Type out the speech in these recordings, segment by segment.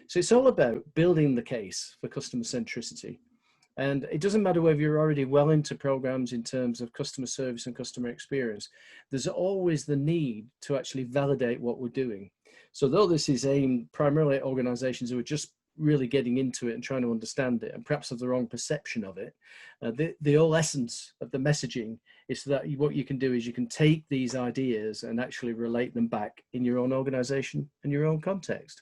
So it's all about building the case for customer centricity. And it doesn't matter whether you're already well into programs in terms of customer service and customer experience, there's always the need to actually validate what we're doing. So though this is aimed primarily at organizations who are just really getting into it and trying to understand it and perhaps have the wrong perception of it, the whole essence of the messaging is that what you can do is you can take these ideas and actually relate them back in your own organization and your own context.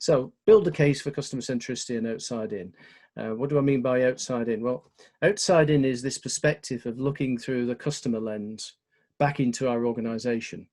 So build the case for customer centricity and outside in. What do I mean by outside in? Well, outside in is this perspective of looking through the customer lens back into our organization.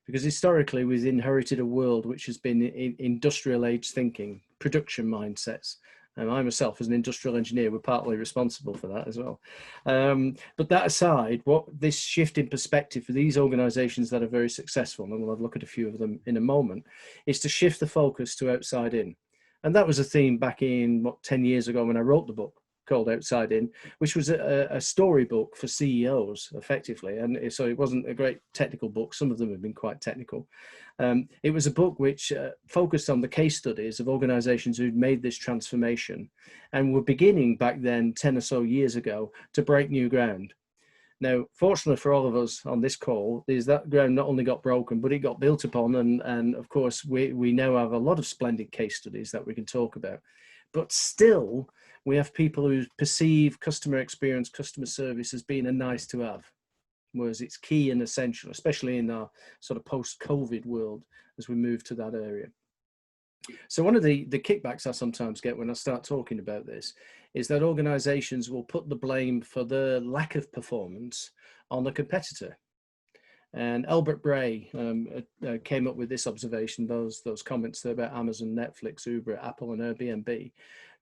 Because historically we've inherited a world which has been in industrial age thinking, production mindsets. And I myself, as an industrial engineer, were partly responsible for that as well. But that aside, what this shift in perspective for these organizations that are very successful, and we'll have a look at a few of them in a moment, is to shift the focus to outside in. And that was a theme back in, 10 years ago when I wrote the book called Outside In, which was a storybook for CEOs, effectively. And so it wasn't a great technical book. Some of them have been quite technical. It was a book which focused on the case studies of organizations who'd made this transformation and were beginning back then, 10 or so years ago, to break new ground. Now, fortunately for all of us on this call, is that ground not only got broken, but it got built upon. And of course, we now have a lot of splendid case studies that we can talk about. But still, we have people who perceive customer experience, customer service as being a nice to have, whereas it's key and essential, especially in our sort of post-COVID world as we move to that area. So one of the kickbacks I sometimes get when I start talking about this is that organizations will put the blame for the lack of performance on the competitor. And Albert Bray came up with this observation, those comments there about Amazon, Netflix, Uber, Apple and Airbnb,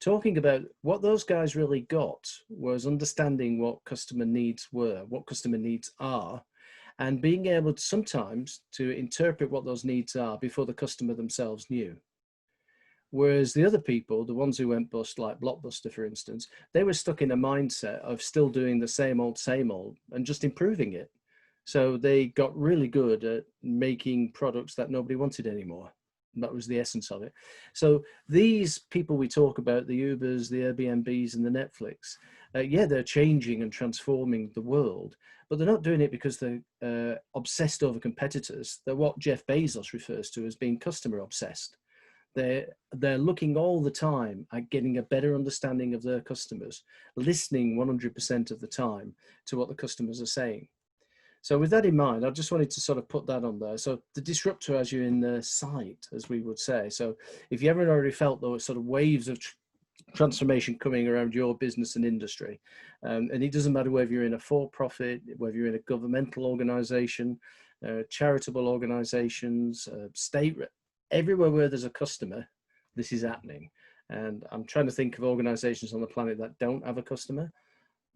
talking about what those guys really got was understanding what customer needs were, what customer needs are, and being able to sometimes to interpret what those needs are before the customer themselves knew. Whereas the other people, the ones who went bust, like Blockbuster, for instance, they were stuck in a mindset of still doing the same old, and just improving it. So they got really good at making products that nobody wanted anymore. That was the essence of it. So these people we talk about, the Ubers, the Airbnbs and the Netflix, yeah, they're changing and transforming the world, but they're not doing it because they're obsessed over competitors. They're what Jeff Bezos refers to as being customer obsessed. They're looking all the time at getting a better understanding of their customers, listening 100% of the time to what the customers are saying. So with that in mind, I just wanted to sort of put that on there. So the disruptor has you in the sight, as we would say. So if you haven't already felt those sort of waves of transformation coming around your business and industry, and it doesn't matter whether you're in a for-profit, whether you're in a governmental organization, charitable organizations, state, everywhere where there's a customer, this is happening. And I'm trying to think of organizations on the planet that don't have a customer.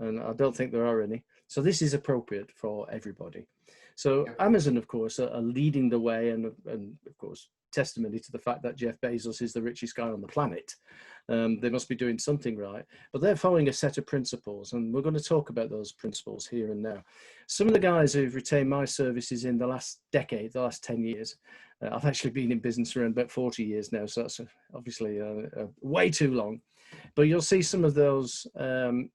And I don't think there are any. So this is appropriate for everybody. So Amazon, of course, are leading the way, and of course, testimony to the fact that Jeff Bezos is the richest guy on the planet. They must be doing something right, but they're following a set of principles, and we're going to talk about those principles here and now. Some of the guys who've retained my services in the last decade, the last 10 years, I've actually been in business around about 40 years now, so that's obviously way too long. But you'll see some of those,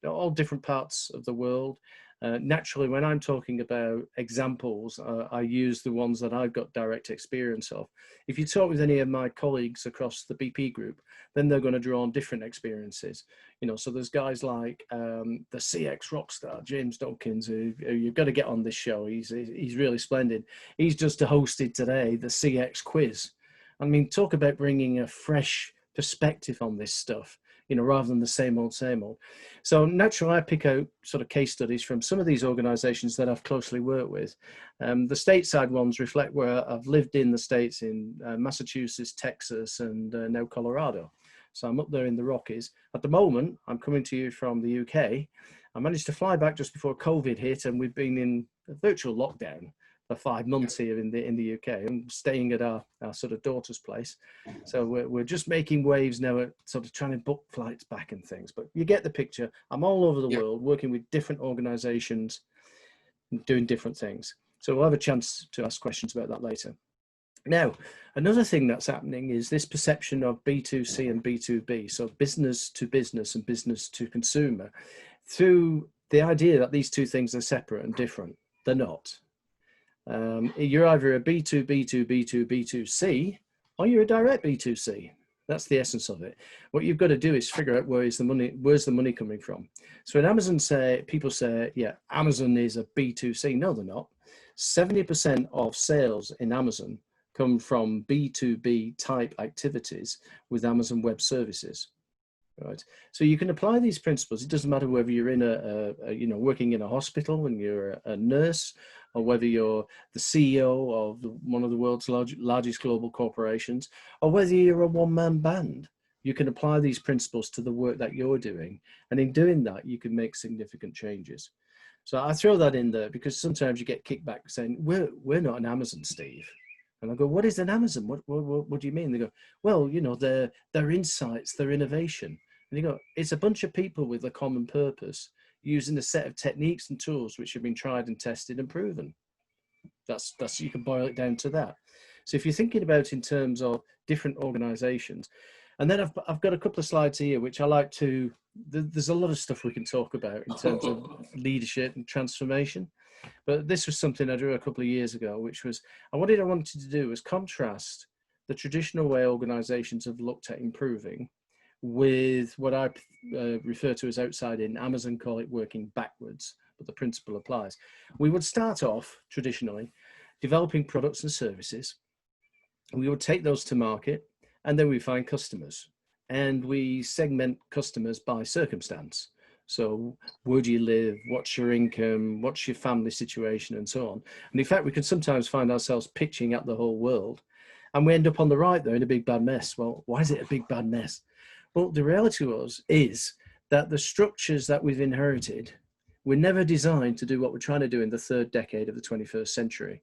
all different parts of the world. Naturally, when I'm talking about examples, I use the ones that I've got direct experience of. If you talk with any of my colleagues across the BP group, then they're going to draw on different experiences. You know, so there's guys like the CX rockstar, James Dawkins, who you've got to get on this show. He's really splendid. He's just hosted today the CX quiz. I mean, talk about bringing a fresh perspective on this stuff, you know, rather than the same old, same old. So naturally, I pick out sort of case studies from some of these organizations that I've closely worked with. The stateside ones reflect where I've lived in the States, in Massachusetts, Texas, and now Colorado. So I'm up there in the Rockies. At the moment, I'm coming to you from the UK. I managed to fly back just before COVID hit, and we've been in a virtual lockdown for 5 months here in the UK. I'm staying at our sort of daughter's place. So we're just making waves now at sort of trying to book flights back and things, but you get the picture. I'm all over the world working with different organizations, doing different things. So we'll have a chance to ask questions about that later. Now, another thing that's happening is this perception of B2C and B2B, so business to business and business to consumer, through the idea that these two things are separate and different. They're not. You're either a B2B2, B2, B2C, or you're a direct B2C. That's the essence of it. What you've got to do is figure out where's the money coming from. So in Amazon, people say, yeah, Amazon is a B2C. No, they're not. 70% of sales in Amazon come from B2B type activities with Amazon Web Services. Right. So you can apply these principles. It doesn't matter whether you're in working in a hospital and you're a nurse, or whether you're the CEO of one of the world's largest global corporations, or whether you're a one-man band. You can apply these principles to the work that you're doing. And in doing that, you can make significant changes. So I throw that in there because sometimes you get kickback saying, we're not an Amazon, Steve. And I go, what is an Amazon? What do you mean? They go, well, their insights, their innovation. And you go, it's a bunch of people with a common purpose using a set of techniques and tools which have been tried and tested and proven. That's you can boil it down to that. So if you're thinking about in terms of different organizations, and then I've got a couple of slides here which I like to, there's a lot of stuff we can talk about in terms of leadership and transformation. But this was something I drew a couple of years ago, which was, what I wanted to do was contrast the traditional way organizations have looked at improving with what I refer to as outside in. Amazon call it working backwards, but the principle applies. We would start off traditionally developing products and services. We would take those to market, and then we find customers, and we segment customers by circumstance. So where do you live? What's your income? What's your family situation? And so on. And in fact, we can sometimes find ourselves pitching at the whole world, and we end up on the right there in a big bad mess. Well, why is it a big bad mess? Well, the reality is that the structures that we've inherited were never designed to do what we're trying to do in the third decade of the 21st century.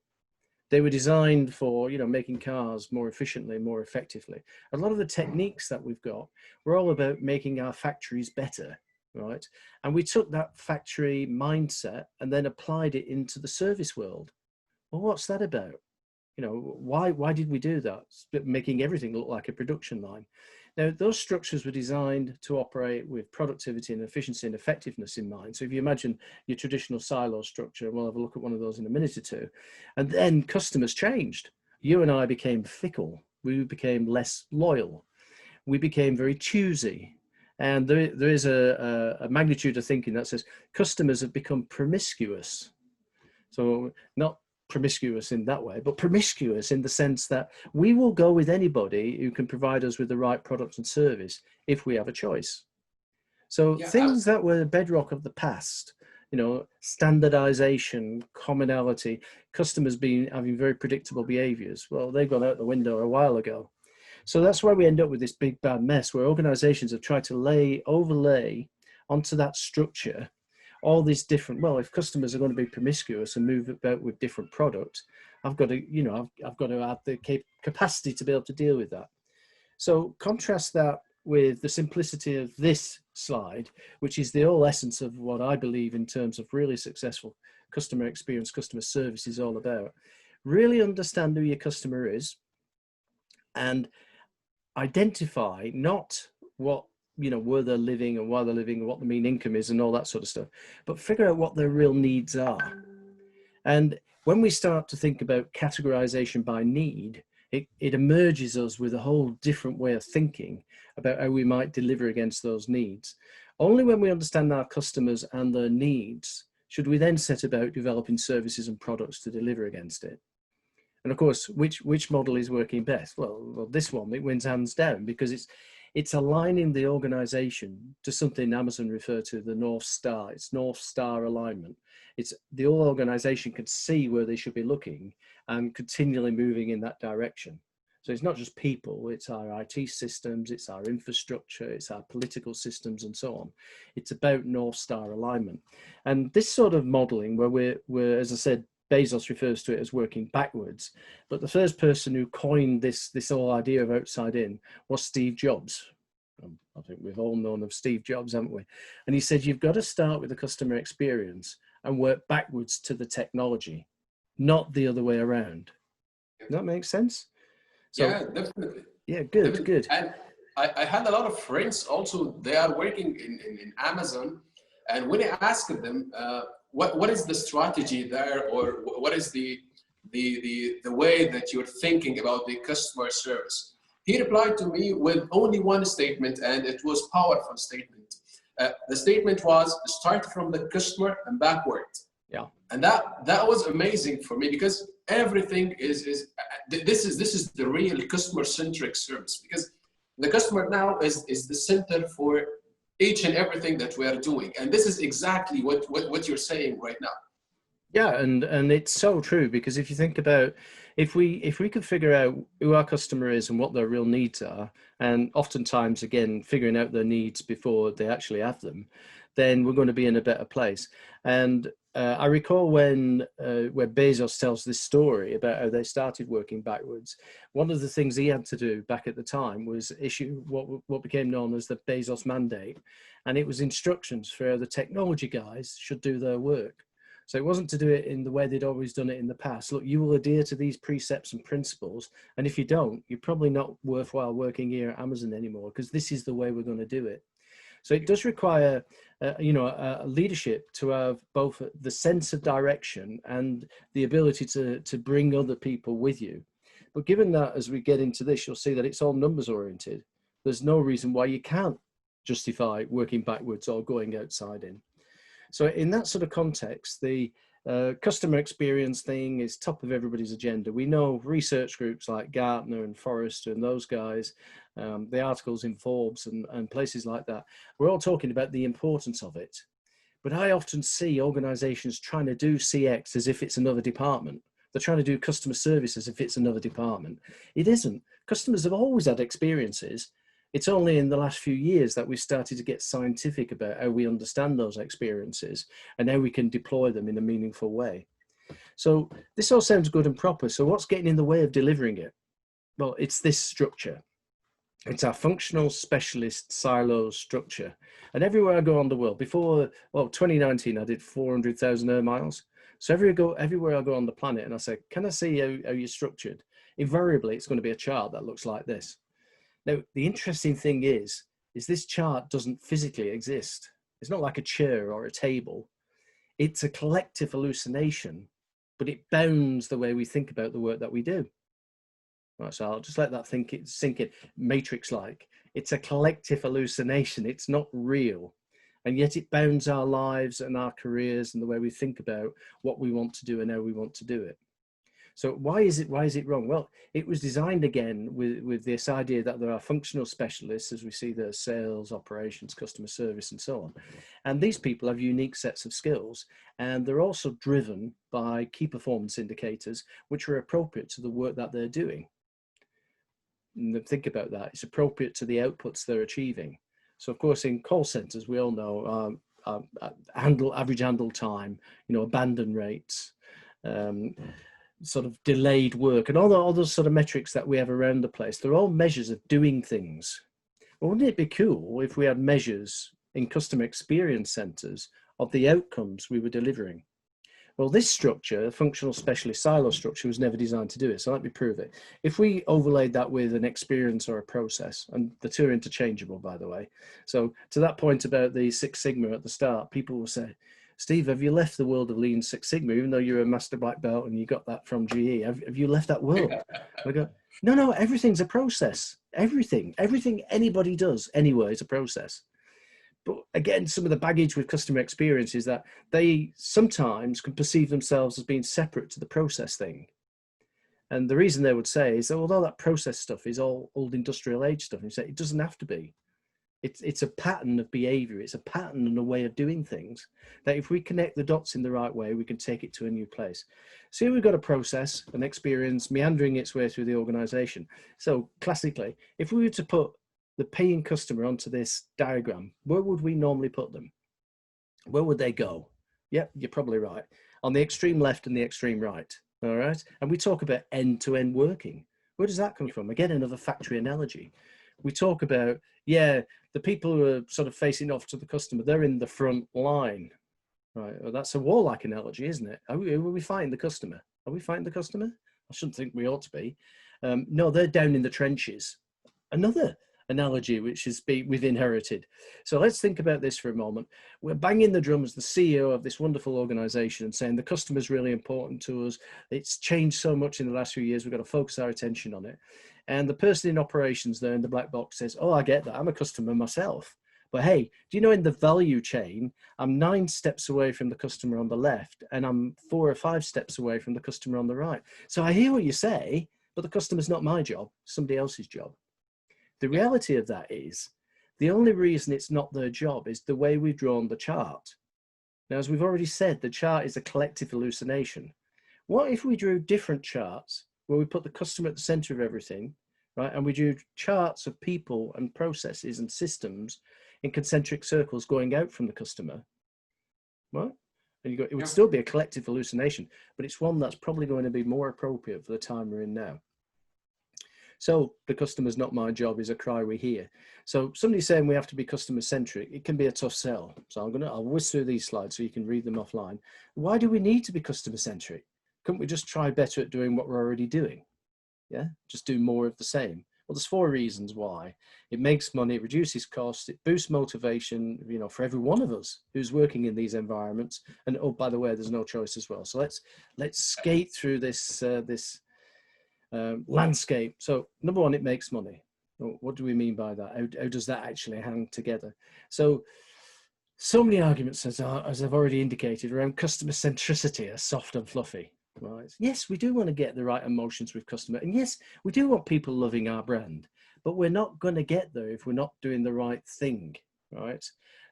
They were designed for, making cars more efficiently, more effectively. A lot of the techniques that we've got were all about making our factories better, right? And we took that factory mindset and then applied it into the service world. Well, what's that about? Why did we do that? Making everything look like a production line. Now, those structures were designed to operate with productivity and efficiency and effectiveness in mind. So if you imagine your traditional silo structure, and we'll have a look at one of those in a minute or two, and then customers changed. You and I became fickle. We became less loyal. We became very choosy. And there is a magnitude of thinking that says customers have become promiscuous. So not promiscuous in that way, but promiscuous in the sense that we will go with anybody who can provide us with the right product and service if we have a choice. So things that were the bedrock of the past, standardization, commonality, customers having very predictable behaviors, well, they've gone out the window a while ago. So that's why we end up with this big bad mess where organizations have tried to overlay onto that structure all these different, well, if customers are going to be promiscuous and move about with different products, I've got to, I've got to have the capacity to be able to deal with that. So contrast that with the simplicity of this slide, which is the whole essence of what I believe in terms of really successful customer experience, customer service is all about. Really understand who your customer is and identify not what where they're living and why they're living and what the mean income is and all that sort of stuff, but figure out what their real needs are. And when we start to think about categorization by need, it emerges us with a whole different way of thinking about how we might deliver against those needs. Only when we understand our customers and their needs should we then set about developing services and products to deliver against it. And of course, which model is working best? Well, this one, it wins hands down because it's aligning the organization to something Amazon referred to the North Star. It's North Star alignment. It's the whole organization can see where they should be looking and continually moving in that direction. So it's not just people, it's our IT systems, it's our infrastructure, it's our political systems and so on. It's about North Star alignment. And this sort of modeling where we're, as I said, Bezos refers to it as working backwards, but the first person who coined this whole idea of outside in was Steve Jobs. I think we've all known of Steve Jobs, haven't we? And he said, you've got to start with the customer experience and work backwards to the technology, not the other way around. Does that make sense? So Yeah, definitely. yeah, good, Definitely. good. And I had a lot of friends also, they are working in Amazon. And when I asked them, what is the strategy there, or what is the way that you're thinking about the customer service? He replied to me with only one statement, and it was powerful statement. The statement was, start from the customer and backward. Yeah. And that was amazing for me, because everything this is the real customer centric service, because the customer now is the center for each and everything that we are doing, and this is exactly what you're saying right now. Yeah, and it's so true, because if you think about, if we could figure out who our customer is and what their real needs are, and oftentimes again figuring out their needs before they actually have them, then we're going to be in a better place. And I recall when where Bezos tells this story about how they started working backwards. One of the things he had to do back at the time was issue what became known as the Bezos mandate, and it was instructions for how the technology guys should do their work. So it wasn't to do it in the way they'd always done it in the past. Look, you will adhere to these precepts and principles, and if you don't, you're probably not worthwhile working here at Amazon anymore, because this is the way we're going to do it. So it does require, a leadership to have both the sense of direction and the ability to bring other people with you. But given that, as we get into this, you'll see that it's all numbers oriented. There's no reason why you can't justify working backwards or going outside in. So in that sort of context, the customer experience thing is top of everybody's agenda. We know research groups like Gartner and Forrester and those guys, the articles in Forbes and places like that, we're all talking about the importance of it. But I often see organizations trying to do CX as if it's another department. They're trying to do customer service as if it's another department. It isn't. Customers have always had experiences. It's only in the last few years that we've started to get scientific about how we understand those experiences and how we can deploy them in a meaningful way. So this all sounds good and proper. So what's getting in the way of delivering it? Well, it's this structure. It's our functional specialist silo structure. And everywhere I go on the world, before, 2019, I did 400,000 air miles. So everywhere I go on the planet and I say, can I see how you're structured? Invariably, it's going to be a chart that looks like this. Now, the interesting thing is this chart doesn't physically exist. It's not like a chair or a table. It's a collective hallucination, but it bounds the way we think about the work that we do. Right, so I'll just let that sink in, Matrix-like. It's a collective hallucination. It's not real. And yet it bounds our lives and our careers and the way we think about what we want to do and how we want to do it. So why is it wrong? Well, it was designed again with this idea that there are functional specialists, as we see the sales, operations, customer service, and so on. And these people have unique sets of skills, and they're also driven by key performance indicators, which are appropriate to the work that they're doing. And think about that. It's appropriate to the outputs they're achieving. So of course, in call centers, we all know average handle time, abandon rates, sort of delayed work, and all those sort of metrics that we have around the place. They're all measures of doing things. Well, wouldn't it be cool if we had measures in customer experience centers of the outcomes we were delivering? Well, this structure, a functional specialist silo structure, was never designed to do it. So let me prove it. If we overlaid that with an experience or a process, and the two are interchangeable, by the way. So to that point about the Six Sigma at the start, people will say, Steve, have you left the world of Lean Six Sigma, even though you're a master black belt and you got that from GE? Have you left that world? I go, no, everything's a process. Everything anybody does anywhere is a process. But again, some of the baggage with customer experience is that they sometimes can perceive themselves as being separate to the process thing. And the reason they would say is that although that process stuff is all old industrial age stuff, and you say it doesn't have to be. It's a pattern of behavior. It's a pattern and a way of doing things that if we connect the dots in the right way, we can take it to a new place. So here we've got a process, an experience meandering its way through the organization. So classically, if we were to put the paying customer onto this diagram, where would we normally put them? Where would they go? Yep, you're probably right. On the extreme left and the extreme right. All right. And we talk about end-to-end working. Where does that come from? Again, another factory analogy. We talk about, the people who are sort of facing off to the customer, they're in the front line. Right. Well, that's a warlike analogy, isn't it? Are we fighting the customer? Are we fighting the customer? I shouldn't think we ought to be. No, they're down in the trenches. Another analogy which we've inherited. So let's think about this for a moment. We're banging the drum as the CEO of this wonderful organization and saying the customer is really important to us. It's changed so much in the last few years. We've got to focus our attention on it. And the person in operations there in the black box says, oh, I get that. I'm a customer myself. But hey, do you know in the value chain, I'm 9 steps away from the customer on the left, and I'm 4 or 5 steps away from the customer on the right. So I hear what you say, but the customer's not my job, somebody else's job. The reality of that is the only reason it's not their job is the way we've drawn the chart. Now, as we've already said, the chart is a collective hallucination. What if we drew different charts where we put the customer at the center of everything, right? And we drew charts of people and processes and systems in concentric circles going out from the customer, right? And it would still be a collective hallucination, but it's one that's probably going to be more appropriate for the time we're in now. So the customer's not my job is a cry we hear. So somebody saying we have to be customer centric, it can be a tough sell. So I'll whiz through these slides so you can read them offline. Why do we need to be customer centric? Couldn't we just try better at doing what we're already doing? Yeah, just do more of the same. Well, there's 4 reasons why. It makes money, it reduces costs, it boosts motivation, you know, for every one of us who's working in these environments. And oh, by the way, there's no choice as well. So let's skate through this landscape. So number 1, it makes money. What do we mean by that? How does that actually hang together? So many arguments, as I've already indicated, around customer centricity are soft and fluffy. Right. Yes, we do want to get the right emotions with customer. And yes, we do want people loving our brand, but we're not going to get there if we're not doing the right thing, right?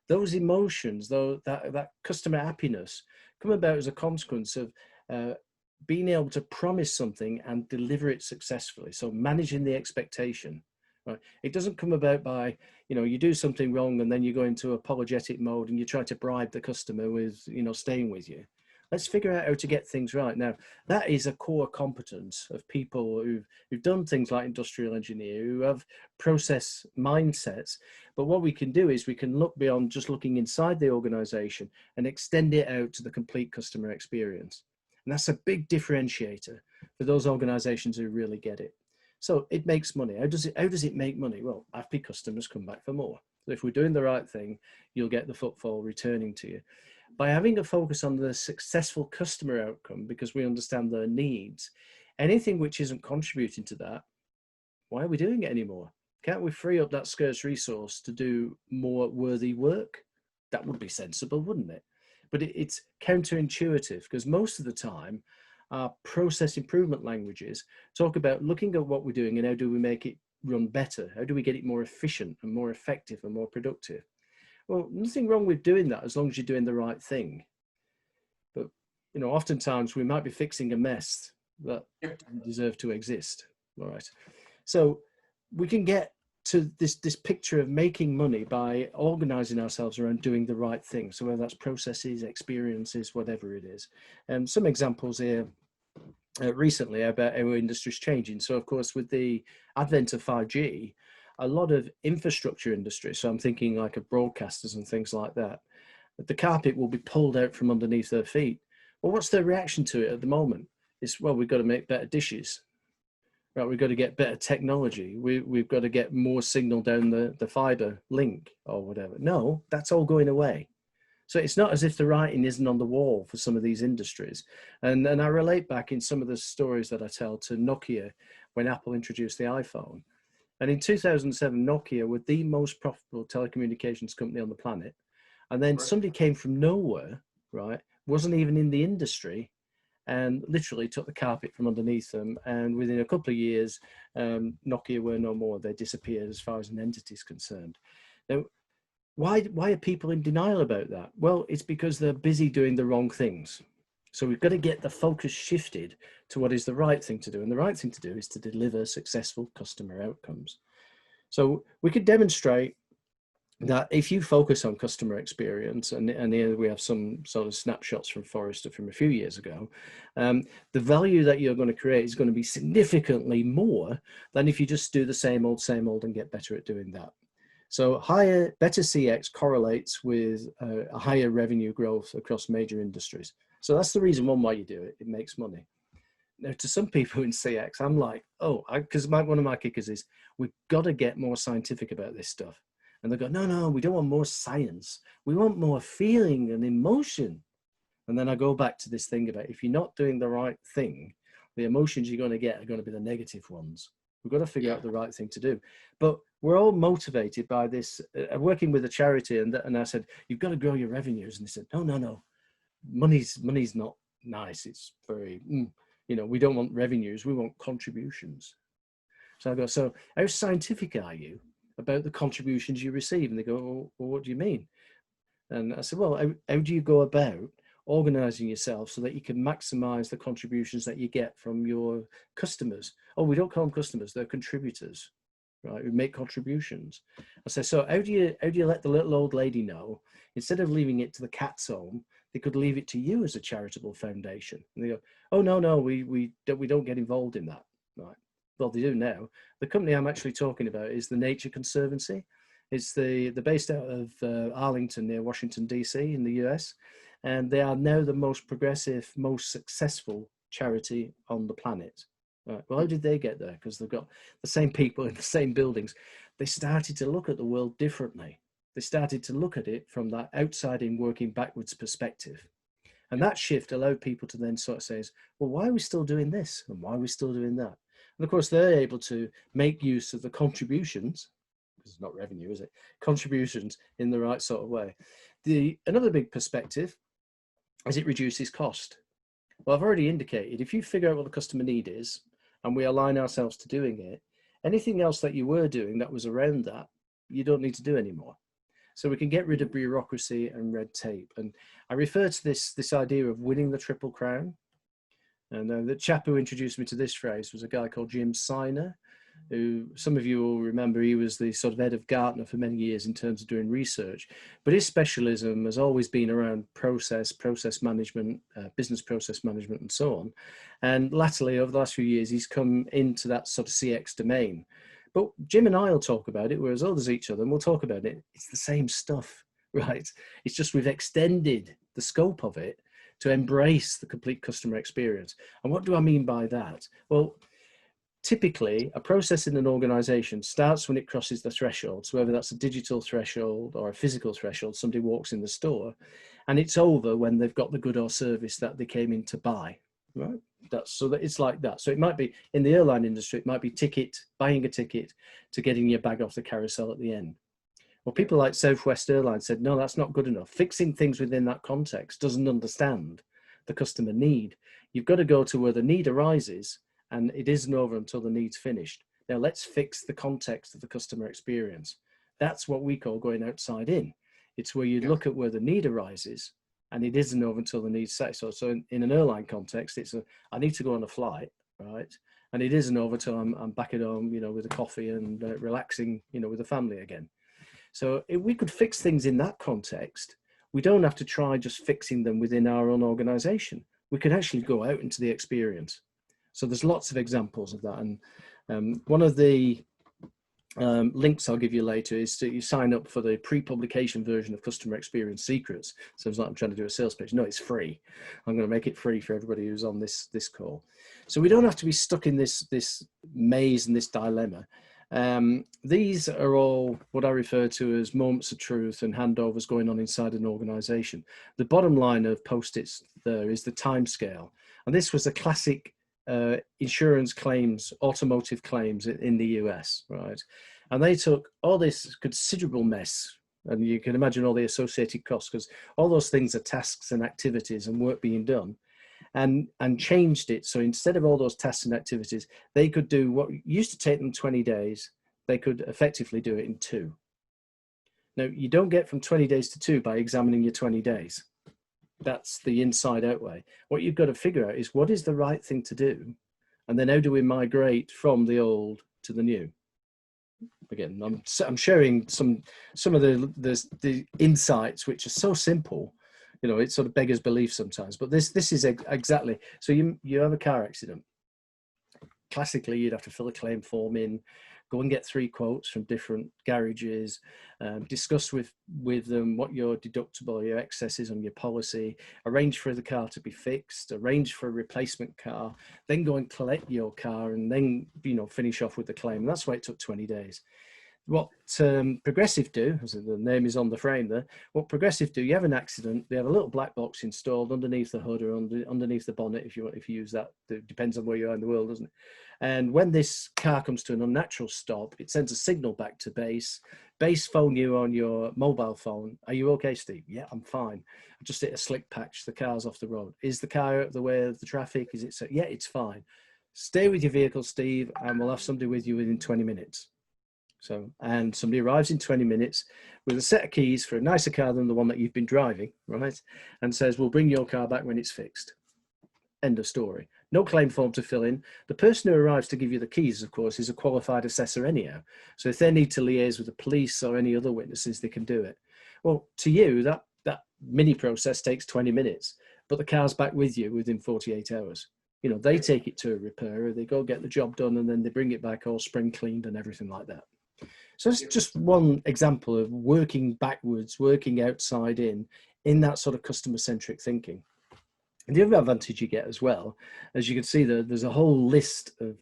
Those emotions, though, that customer happiness come about as a consequence of being able to promise something and deliver it successfully. So managing the expectation, right? It doesn't come about by, you know, you do something wrong and then you go into apologetic mode and you try to bribe the customer with, you know, staying with you. Let's figure out how to get things right. Now, that is a core competence of people who've done things like industrial engineer, who have process mindsets. But what we can do is we can look beyond just looking inside the organization and extend it out to the complete customer experience. And that's a big differentiator for those organizations who really get it. So it makes money. How does it make money? Well, happy customers come back for more. So if we're doing the right thing, you'll get the footfall returning to you. By having a focus on the successful customer outcome, because we understand their needs, anything which isn't contributing to that, why are we doing it anymore? Can't we free up that scarce resource to do more worthy work? That would be sensible, wouldn't it? But it's counterintuitive, because most of the time, our process improvement languages talk about looking at what we're doing and how do we make it run better? How do we get it more efficient and more effective and more productive? Well, nothing wrong with doing that as long as you're doing the right thing. But, you know, oftentimes we might be fixing a mess that doesn't deserve to exist. All right. So we can get to this picture of making money by organizing ourselves around doing the right thing. So whether that's processes, experiences, whatever it is. Some examples here recently about how our industry is changing. So of course, with the advent of 5G, a lot of infrastructure industry, so I'm thinking like of broadcasters and things like that, the carpet will be pulled out from underneath their feet. Well, what's their reaction to it at the moment? It's, well, we've got to make better dishes. Right, we've got to get better technology. We've got to get more signal down the fiber link or whatever. No, that's all going away. So it's not as if the writing isn't on the wall for some of these industries. And I relate back in some of the stories that I tell to Nokia when Apple introduced the iPhone. And in 2007, Nokia were the most profitable telecommunications company on the planet. And then somebody came from nowhere, right, wasn't even in the industry, and literally took the carpet from underneath them. And within a couple of years, Nokia were no more. They disappeared as far as an entity is concerned. Now, why are people in denial about that? Well, it's because they're busy doing the wrong things. So we've got to get the focus shifted to what is the right thing to do. And the right thing to do is to deliver successful customer outcomes. So we could demonstrate that if you focus on customer experience, and here we have some sort of snapshots from Forrester from a few years ago, the value that you're going to create is going to be significantly more than if you just do the same old and get better at doing that. So better CX correlates with a higher revenue growth across major industries. So that's the reason why you do it. It makes money. Now, to some people in CX, I'm like, oh, because one of my kickers is, we've got to get more scientific about this stuff. And they go, no, no, we don't want more science. We want more feeling and emotion. And then I go back to this thing about, if you're not doing the right thing, the emotions you're going to get are going to be the negative ones. We've got to figure out the right thing to do. But we're all motivated by this. I'm working with a charity, and I said, you've got to grow your revenues. And they said, no, no, no. Money's not nice. It's very, we don't want revenues. We want contributions. So I go, so how scientific are you about the contributions you receive? And they go, well, what do you mean? And I said, well, how do you go about organizing yourself so that you can maximize the contributions that you get from your customers? Oh, we don't call them customers, they're contributors, right? We make contributions. I said, so how do you let the little old lady know, instead of leaving it to the cat's home, they could leave it to you as a charitable foundation? And they go, oh, no, we don't get involved in that, right? Well, they do now. The company I'm actually talking about is the Nature Conservancy. It's they're based out of Arlington, near Washington, DC in the US. And they are now the most progressive, most successful charity on the planet. Right. Well, how did they get there? Because they've got the same people in the same buildings. They started to look at the world differently. They started to look at it from that outside in, working backwards perspective. And that shift allowed people to then sort of say, well, why are we still doing this? And why are we still doing that? And of course, they're able to make use of the contributions, because it's not revenue, is it? Contributions in the right sort of way. Another big perspective is it reduces cost. Well, I've already indicated, if you figure out what the customer need is, and we align ourselves to doing it, anything else that you were doing that was around that, you don't need to do anymore. So we can get rid of bureaucracy and red tape. And I refer to this idea of winning the Triple Crown. And the chap who introduced me to this phrase was a guy called Jim Siner, who some of you will remember. He was the sort of head of Gartner for many years in terms of doing research, but his specialism has always been around process management, business process management, and so on. And latterly, over the last few years, he's come into that sort of CX domain. But Jim and I will talk about it. We're as old as each other, and we'll talk about it. It's the same stuff, right? It's just we've extended the scope of it to embrace the complete customer experience. And what do I mean by that? Well, typically, a process in an organization starts when it crosses the threshold. So whether that's a digital threshold or a physical threshold, somebody walks in the store, and it's over when they've got the good or service that they came in to buy, right? It's like that. So it might be in the airline industry, it might be buying a ticket to getting your bag off the carousel at the end. Well, people like Southwest Airlines said, no, that's not good enough. Fixing things within that context doesn't understand the customer need. You've got to go to where the need arises, and it isn't over until the need's finished. Now let's fix the context of the customer experience. That's what we call going outside in. It's where you look at where the need arises, and it isn't over until the need's set. So in an airline context, I need to go on a flight, right? And it isn't over till I'm back at home, with a coffee and relaxing, with the family again. So if we could fix things in that context, we don't have to try just fixing them within our own organization. We could actually go out into the experience. So there's lots of examples of that. And one of the links I'll give you later is that you sign up for the pre-publication version of Customer Experience Secrets. So it's like I'm trying to do a sales pitch. No, it's free. I'm going to make it free for everybody who's on this call. So we don't have to be stuck in this maze and this dilemma. These are all what I refer to as moments of truth and handovers going on inside an organization. The bottom line of Post-its there is the time scale. And this was a classic insurance claims, automotive claims in the US, right? And they took all this considerable mess, and you can imagine all the associated costs, because all those things are tasks and activities and work being done, and changed it. So instead of all those tasks and activities, they could do what used to take them 20 days, they could effectively do it in 2. Now, you don't get from 20 days to 2 by examining your 20 days. That's the inside out way. What you've got to figure out is what is the right thing to do, and then how do we migrate from the old to the new? Again, I'm sharing some of the insights, which are so simple, it sort of beggars belief sometimes. But this is exactly. So you have a car accident. Classically, you'd have to fill a claim form in. Go and get 3 quotes from different garages, discuss with them what your deductible, your excess is on your policy, arrange for the car to be fixed, arrange for a replacement car, then go and collect your car, and then, you know, finish off with the claim. And that's why it took 20 days. What Progressive do, as the name is on the frame there, what Progressive do, you have an accident, they have a little black box installed underneath the hood or underneath the bonnet, if you use that. It depends on where you are in the world, doesn't it? And when this car comes to an unnatural stop, it sends a signal back to base. Base phone you on your mobile phone. Are you okay, Steve? Yeah, I'm fine. I just hit a slick patch. The car's off the road. Is the car out of the way of the traffic? Is it so? Yeah, it's fine. Stay with your vehicle, Steve, and we'll have somebody with you within 20 minutes. So, and somebody arrives in 20 minutes with a set of keys for a nicer car than the one that you've been driving, right? And says, we'll bring your car back when it's fixed. End of story. No claim form to fill in. The person who arrives to give you the keys, of course, is a qualified assessor anyhow. So if they need to liaise with the police or any other witnesses, they can do it. Well, to you, that mini process takes 20 minutes, but the car's back with you within 48 hours. You know, they take it to a repairer, they go get the job done, and then they bring it back all spring cleaned and everything like that. So it's just one example of working backwards, working outside in that sort of customer-centric thinking. And the other advantage you get as well, as you can see, there's a whole list of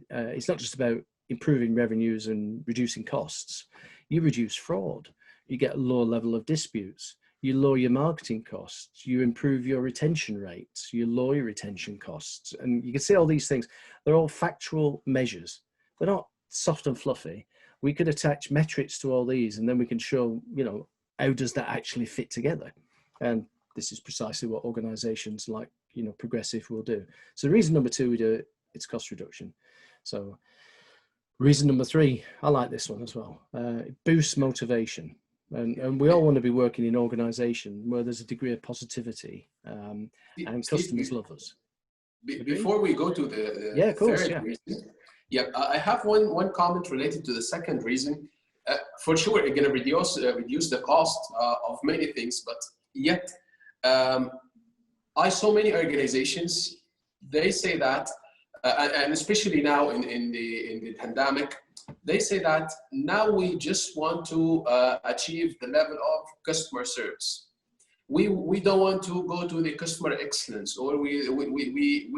it's not just about improving revenues and reducing costs. You reduce fraud, you get a lower level of disputes, you lower your marketing costs, you improve your retention rates, you lower your retention costs. And you can see all these things, they're all factual measures. They're not soft and fluffy. We could attach metrics to all these, and then we can show, you know, how does that actually fit together? And this is precisely what organizations like, you know, Progressive will do. So reason number 2 we do it, it's cost reduction. So reason number 3, I like this one as well. It boosts motivation. And we all want to be working in an organization where there's a degree of positivity and customers love us. Before we go to the yeah, of course, third reason, I have one comment related to the second reason. For sure, it's going to reduce the cost of many things, but yet I saw many organizations, they say that, and especially now in the pandemic, they say that now we just want to achieve the level of customer service. We don't want to go to the customer excellence, or we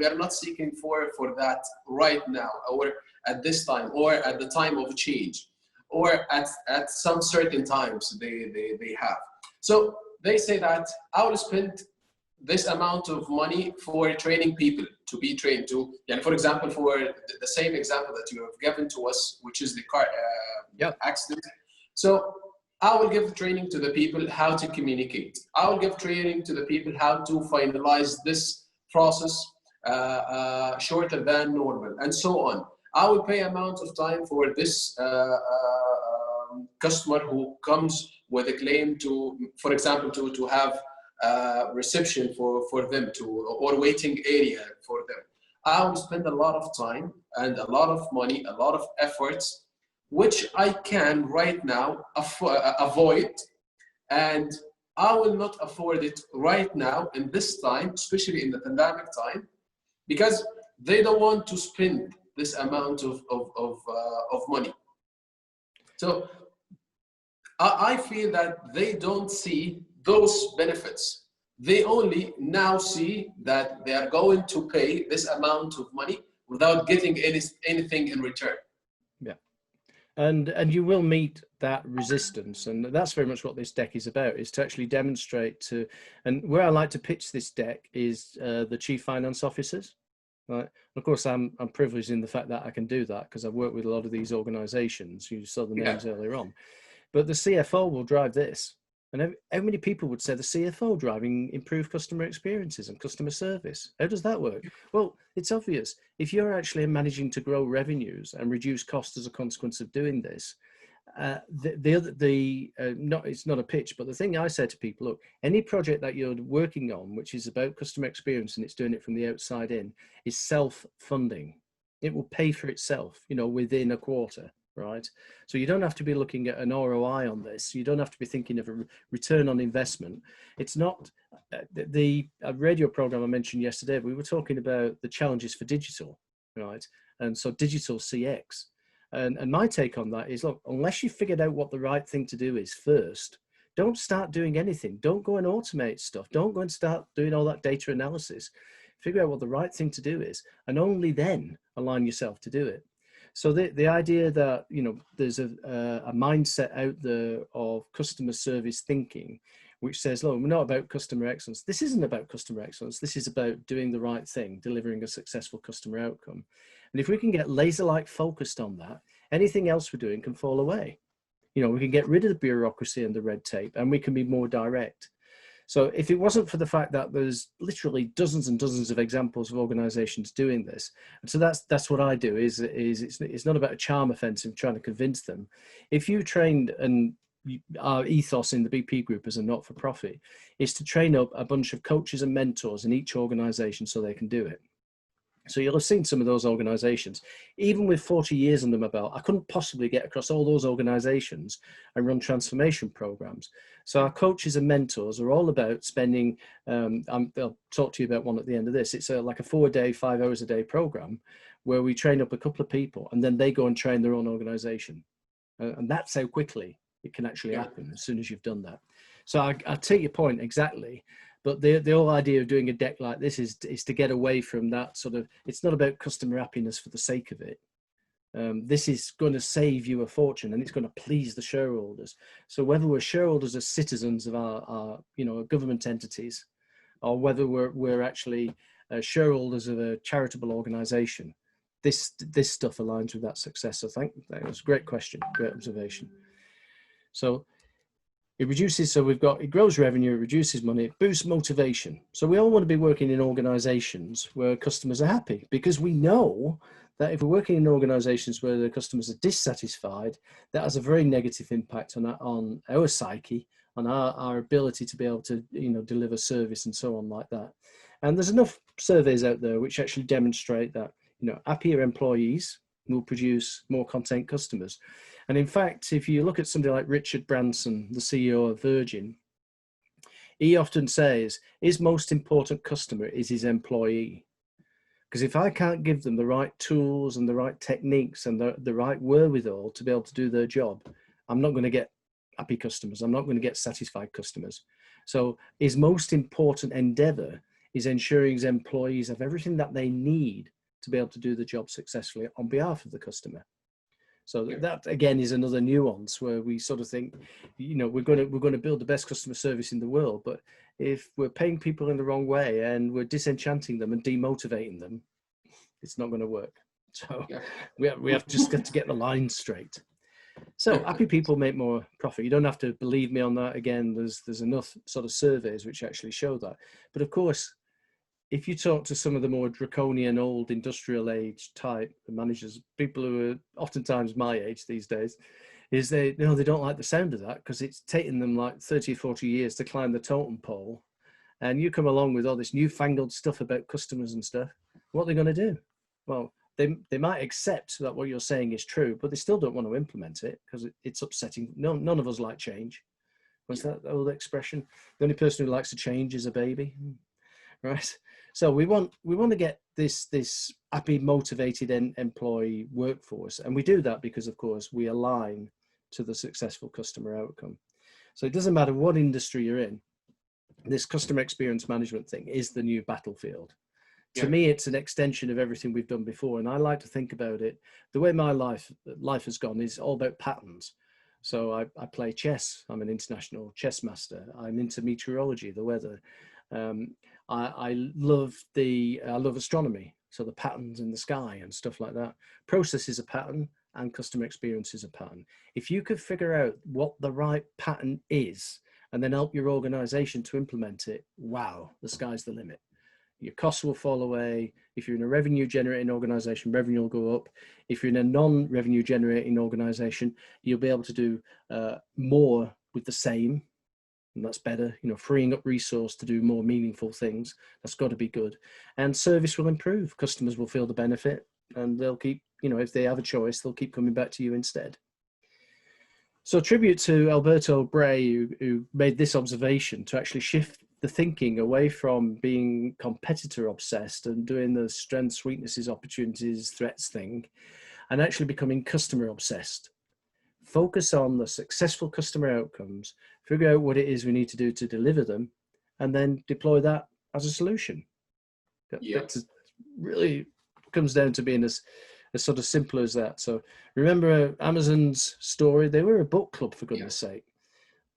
are not seeking for that right now, or at this time, or at the time of change, or at some certain times they have. So they say that I will spend this amount of money for training people to be trained to, and for example, for the same example that you have given to us, which is the car accident. So I will give training to the people how to communicate. I will give training to the people how to finalize this process shorter than normal, and so on. I will pay amount of time for this customer who comes with a claim to, for example, to have reception for them or waiting area for them. I will spend a lot of time and a lot of money, a lot of efforts, which I can right now avoid, and I will not afford it right now in this time, especially in the pandemic time, because they don't want to spend this amount of money. So I feel that they don't see those benefits. They only now see that they are going to pay this amount of money without getting anything in return. Yeah. And you will meet that resistance, and that's very much what this deck is about, is to actually demonstrate to, and where I like to pitch this deck is the chief finance officers. Right. Of course, I'm privileged in the fact that I can do that because I've worked with a lot of these organizations. You saw the names earlier on, but the CFO will drive this. And how many people would say the CFO driving improved customer experiences and customer service? How does that work? Well, it's obvious. If you're actually managing to grow revenues and reduce costs as a consequence of doing this, it's not a pitch, but the thing I say to people, look, any project that you're working on, which is about customer experience and it's doing it from the outside in, is self-funding. It will pay for itself, you know, within a quarter, right? So you don't have to be looking at an ROI on this. You don't have to be thinking of a return on investment. It's not the radio program I mentioned yesterday. We were talking about the challenges for digital, right? And so digital CX. And my take on that is, look, unless you figured out what the right thing to do is first, don't start doing anything. Don't go and automate stuff. Don't go and start doing all that data analysis. Figure out what the right thing to do is, and only then align yourself to do it. So the idea that, you know, there's a mindset out there of customer service thinking, which says, look, we're not about customer excellence. This isn't about customer excellence. This is about doing the right thing, delivering a successful customer outcome. And if we can get laser-like focused on that, anything else we're doing can fall away. You know, we can get rid of the bureaucracy and the red tape, and we can be more direct. So if it wasn't for the fact that there's literally dozens and dozens of examples of organizations doing this, and so that's what I do, is it's not about a charm offensive trying to convince them. If you trained, and our ethos in the BP group as a not-for-profit is to train up a bunch of coaches and mentors in each organization so they can do it. So you'll have seen some of those organizations, even with 40 years on them about, I couldn't possibly get across all those organizations and run transformation programs. So our coaches and mentors are all about spending, I'll talk to you about one at the end of this. It's like a 4-day, 5 hours a day program where we train up a couple of people and then they go and train their own organization. And that's how quickly it can actually happen as soon as you've done that. So I take your point exactly. But the whole idea of doing a deck like this is to get away from that sort of, it's not about customer happiness for the sake of it. This is going to save you a fortune and it's going to please the shareholders. So whether we're shareholders as citizens of our you know, government entities, or whether we're actually shareholders of a charitable organization, this stuff aligns with that success. So that was a great question, great observation. So it reduces, so it grows revenue, it reduces money, it boosts motivation. So we all want to be working in organizations where customers are happy, because we know that if we're working in organizations where the customers are dissatisfied, that has a very negative impact on our psyche, on our ability to be able to, you know, deliver service and so on like that. And there's enough surveys out there which actually demonstrate that, you know, happier employees will produce more content customers. And in fact, if you look at somebody like Richard Branson, the CEO of Virgin, he often says his most important customer is his employee. Because if I can't give them the right tools and the right techniques and the right wherewithal to be able to do their job, I'm not going to get happy customers. I'm not going to get satisfied customers. So his most important endeavor is ensuring his employees have everything that they need to be able to do the job successfully on behalf of the customer. So that again is another nuance where we sort of think, you know, we're going to build the best customer service in the world, but if we're paying people in the wrong way and we're disenchanting them and demotivating them, it's not going to work. So we have just got to get the line straight. So happy people make more profit. You don't have to believe me on that. Again, there's enough sort of surveys which actually show that. But of course, if you talk to some of the more draconian old industrial age type managers, people who are oftentimes my age these days, is they don't like the sound of that because it's taken them like 30 or 40 years to climb the totem pole. And you come along with all this newfangled stuff about customers and stuff. What are they going to do? Well, they might accept that what you're saying is true, but they still don't want to implement it because it's upsetting. None of us like change. What's that old expression? The only person who likes to change is a baby. Right. So we want to get this happy, motivated employee workforce. And we do that because, of course, we align to the successful customer outcome. So it doesn't matter what industry you're in. This customer experience management thing is the new battlefield. To me, it's an extension of everything we've done before. And I like to think about it. The way my life has gone is all about patterns. So I play chess. I'm an international chess master. I'm into meteorology, the weather. I love astronomy, so the patterns in the sky and stuff like that. Process is a pattern and customer experience is a pattern. If you could figure out what the right pattern is and then help your organization to implement it, wow, the sky's the limit. Your costs will fall away. If you're in a revenue generating organization, revenue will go up. If you're in a non-revenue generating organization, you'll be able to do more with the same. And that's better, you know, freeing up resource to do more meaningful things. That's got to be good. And service will improve. Customers will feel the benefit and they'll keep, you know, if they have a choice, they'll keep coming back to you instead. So tribute to Alberto Bray, who made this observation to actually shift the thinking away from being competitor obsessed and doing the strengths, weaknesses, opportunities, threats thing. and actually becoming customer obsessed. Focus on the successful customer outcomes, figure out what it is we need to do to deliver them, and then deploy that as a solution. Yeah. That really comes down to being as sort of simple as that. So remember Amazon's story, they were a book club, for goodness sake.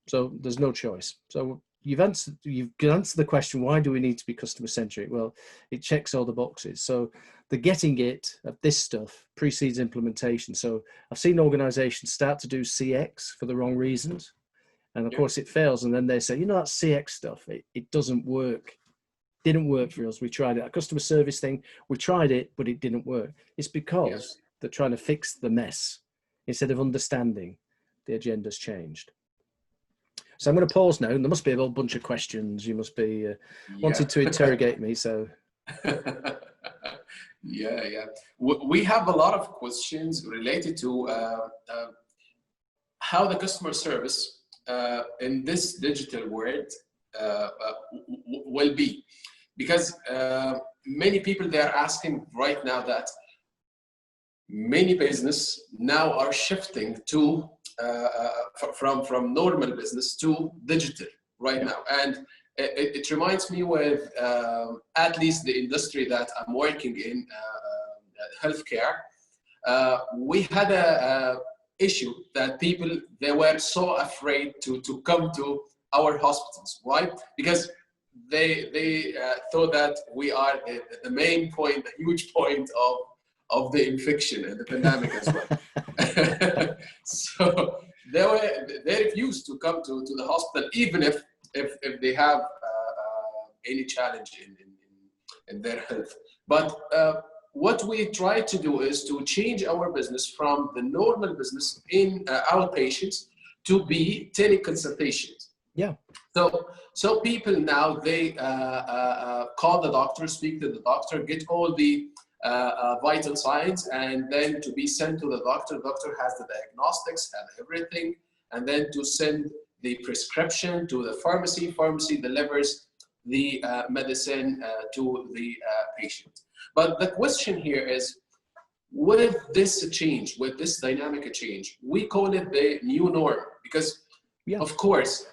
So there's no choice. So you've answered the question, why do we need to be customer centric? Well, it checks all the boxes. So the getting it of this stuff precedes implementation. So I've seen organizations start to do CX for the wrong reasons. And of course it fails. And then they say, that CX stuff, it doesn't work. Didn't work for us. We tried it. A customer service thing, we tried it, but it didn't work. It's because they're trying to fix the mess instead of understanding the agenda's changed. So I'm going to pause now, and there must be a whole bunch of questions. You must be wanting to interrogate me. So, we have a lot of questions related to how the customer service in this digital world will be, because many people, they are asking right now that many business now are shifting to from normal business to digital right now. And it reminds me with at least the industry that I'm working in, healthcare. We had a issue that people, they were so afraid to come to our hospitals. Why? Because they thought that we are the main point, the huge point of the infection and the pandemic as well. So they refused to come to the hospital, even if they have any challenge in their health. But what we try to do is to change our business from the normal business in outpatients to be teleconsultations. Yeah. So people now, they call the doctor, speak to the doctor, get all the vital signs, and then to be sent to the doctor. The doctor has the diagnostics and everything, and then to send the prescription to the pharmacy. Pharmacy delivers the medicine to the patient. But the question here is, with this change, with this dynamic change, we call it the new norm, because of course,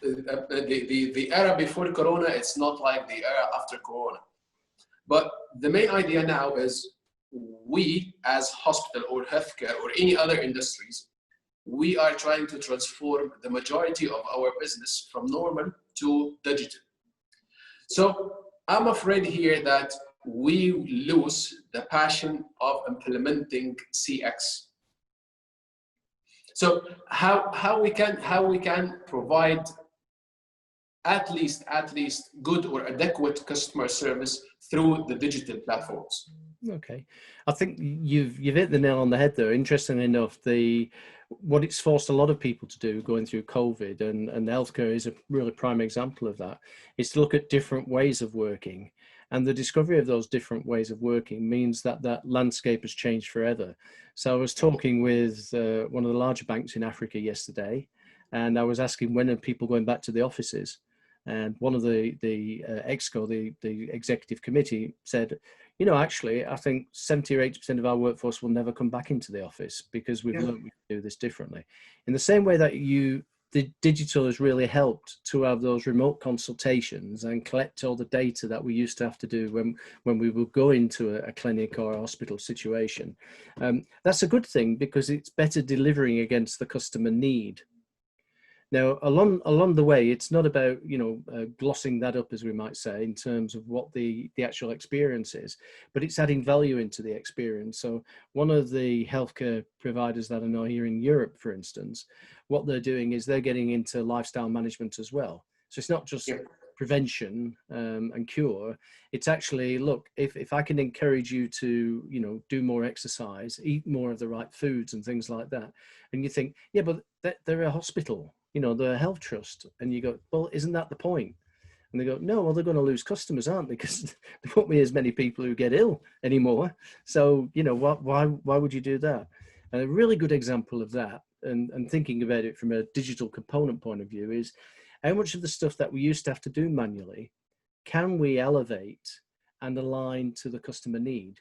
the era before Corona, it's not like the era after Corona. But the main idea now is, we as hospital or healthcare or any other industries, we are trying to transform the majority of our business from normal to digital. So I'm afraid here that we lose the passion of implementing CX. So how we can provide at least good or adequate customer service through the digital platforms? Okay, I think you've hit the nail on the head there. Interestingly enough, what it's forced a lot of people to do going through COVID, and healthcare is a really prime example of that, is to look at different ways of working. And the discovery of those different ways of working means that landscape has changed forever. So I was talking with one of the larger banks in Africa yesterday, and I was asking, when are people going back to the offices? And one of the ExCo, the executive committee, said, actually, I think 70 or 80% of our workforce will never come back into the office, because we've learned we can do this differently. In the same way that the digital has really helped to have those remote consultations and collect all the data that we used to have to do when we would go into a clinic or a hospital situation. That's a good thing, because it's better delivering against the customer need. Now, along the way, it's not about, glossing that up, as we might say, in terms of what the actual experience is, but it's adding value into the experience. So one of the healthcare providers that I know here in Europe, for instance, what they're doing is they're getting into lifestyle management as well. So it's not just prevention and cure. It's actually, look, if I can encourage you to, do more exercise, eat more of the right foods and things like that. And you think, yeah, but they're a hospital. They're a health trust. And you go, well, isn't that the point? And they go, no, well, they're going to lose customers, aren't they? Because there won't be as many people who get ill anymore. So, why would you do that? And a really good example of that, and thinking about it from a digital component point of view, is how much of the stuff that we used to have to do manually, can we elevate and align to the customer need,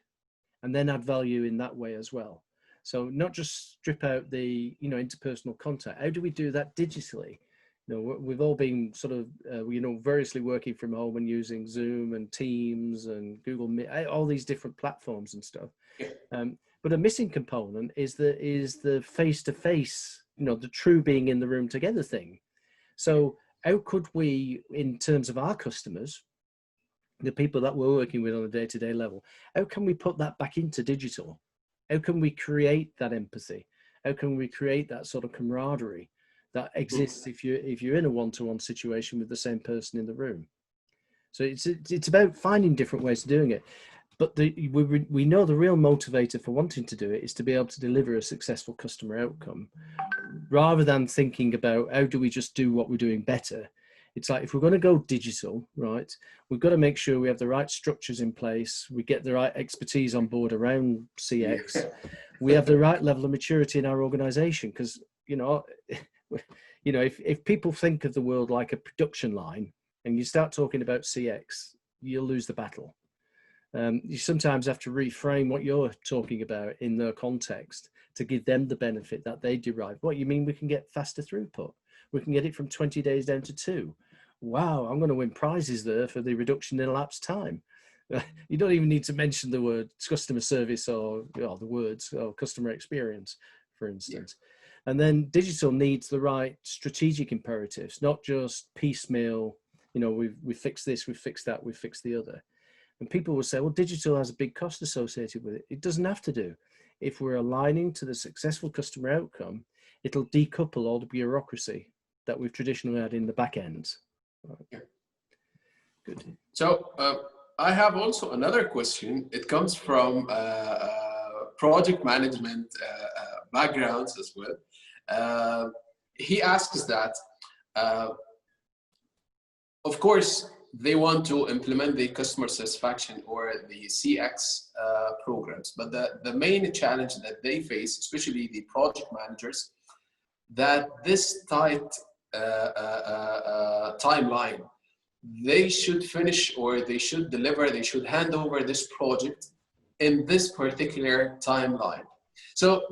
and then add value in that way as well? So not just strip out the, interpersonal contact. How do we do that digitally? We've all been sort of, variously working from home and using Zoom and Teams and Google Meet, all these different platforms and stuff. But a missing component is the face-to-face, the true being in the room together thing. So how could we, in terms of our customers, the people that we're working with on a day-to-day level, how can we put that back into digital? How can we create that empathy? How can we create that sort of camaraderie that exists if you're in a one-to-one situation with the same person in the room? So it's about finding different ways of doing it. But we know the real motivator for wanting to do it is to be able to deliver a successful customer outcome, rather than thinking about how do we just do what we're doing better. It's like, if we're going to go digital, right, we've got to make sure we have the right structures in place. We get the right expertise on board around CX. We have the right level of maturity in our organization. Because, if people think of the world like a production line and you start talking about CX, you'll lose the battle. You sometimes have to reframe what you're talking about in their context to give them the benefit that they derive. What you mean? We can get faster throughput. We can get it from 20 days down to 2. Wow, I'm going to win prizes there for the reduction in elapsed time. You don't even need to mention the word customer service or the words or customer experience, for instance. Yeah. And then digital needs the right strategic imperatives, not just piecemeal, we've fixed this, we've fixed that, we've fixed the other. And people will say, well, digital has a big cost associated with it. It doesn't have to do. If we're aligning to the successful customer outcome, it'll decouple all the bureaucracy that we've traditionally had in the back ends. Yeah. Good. So I have also another question. It comes from project management backgrounds as well. He asks that, of course, they want to implement the customer satisfaction or the CX programs, but the main challenge that they face, especially the project managers, that this tight timeline, they should finish or they should deliver, they should hand over this project in this particular timeline. So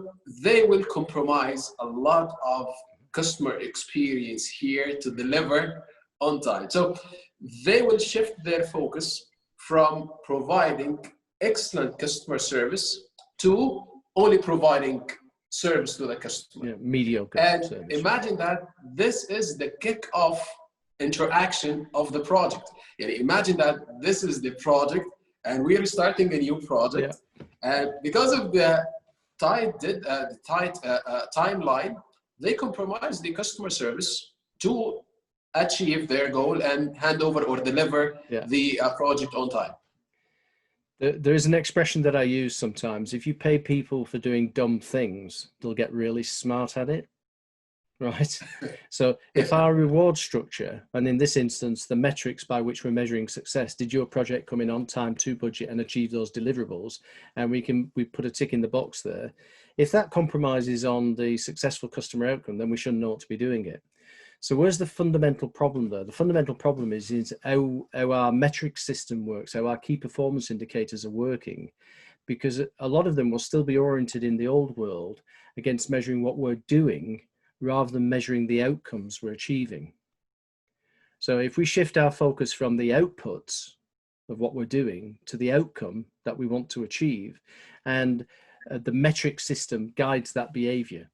they will compromise a lot of customer experience here to deliver on time. So they will shift their focus from providing excellent customer service to only providing service to the customer. Yeah, mediocre and service. Imagine that this is the kick-off interaction of the project. Imagine that this is the project and we are starting a new project. Yeah. And because of the tight timeline, they compromise the customer service to achieve their goal and hand over or deliver the project on time. There is an expression that I use sometimes. If you pay people for doing dumb things, they'll get really smart at it, right? So if our reward structure, and in this instance, the metrics by which we're measuring success, did your project come in on time, to budget, and achieve those deliverables? And we put a tick in the box there. If that compromises on the successful customer outcome, then we shouldn't ought to be doing it. So where's the fundamental problem there? The fundamental problem is how our metric system works, how our key performance indicators are working, because a lot of them will still be oriented in the old world against measuring what we're doing rather than measuring the outcomes we're achieving. So if we shift our focus from the outputs of what we're doing to the outcome that we want to achieve, and the metric system guides that behavior.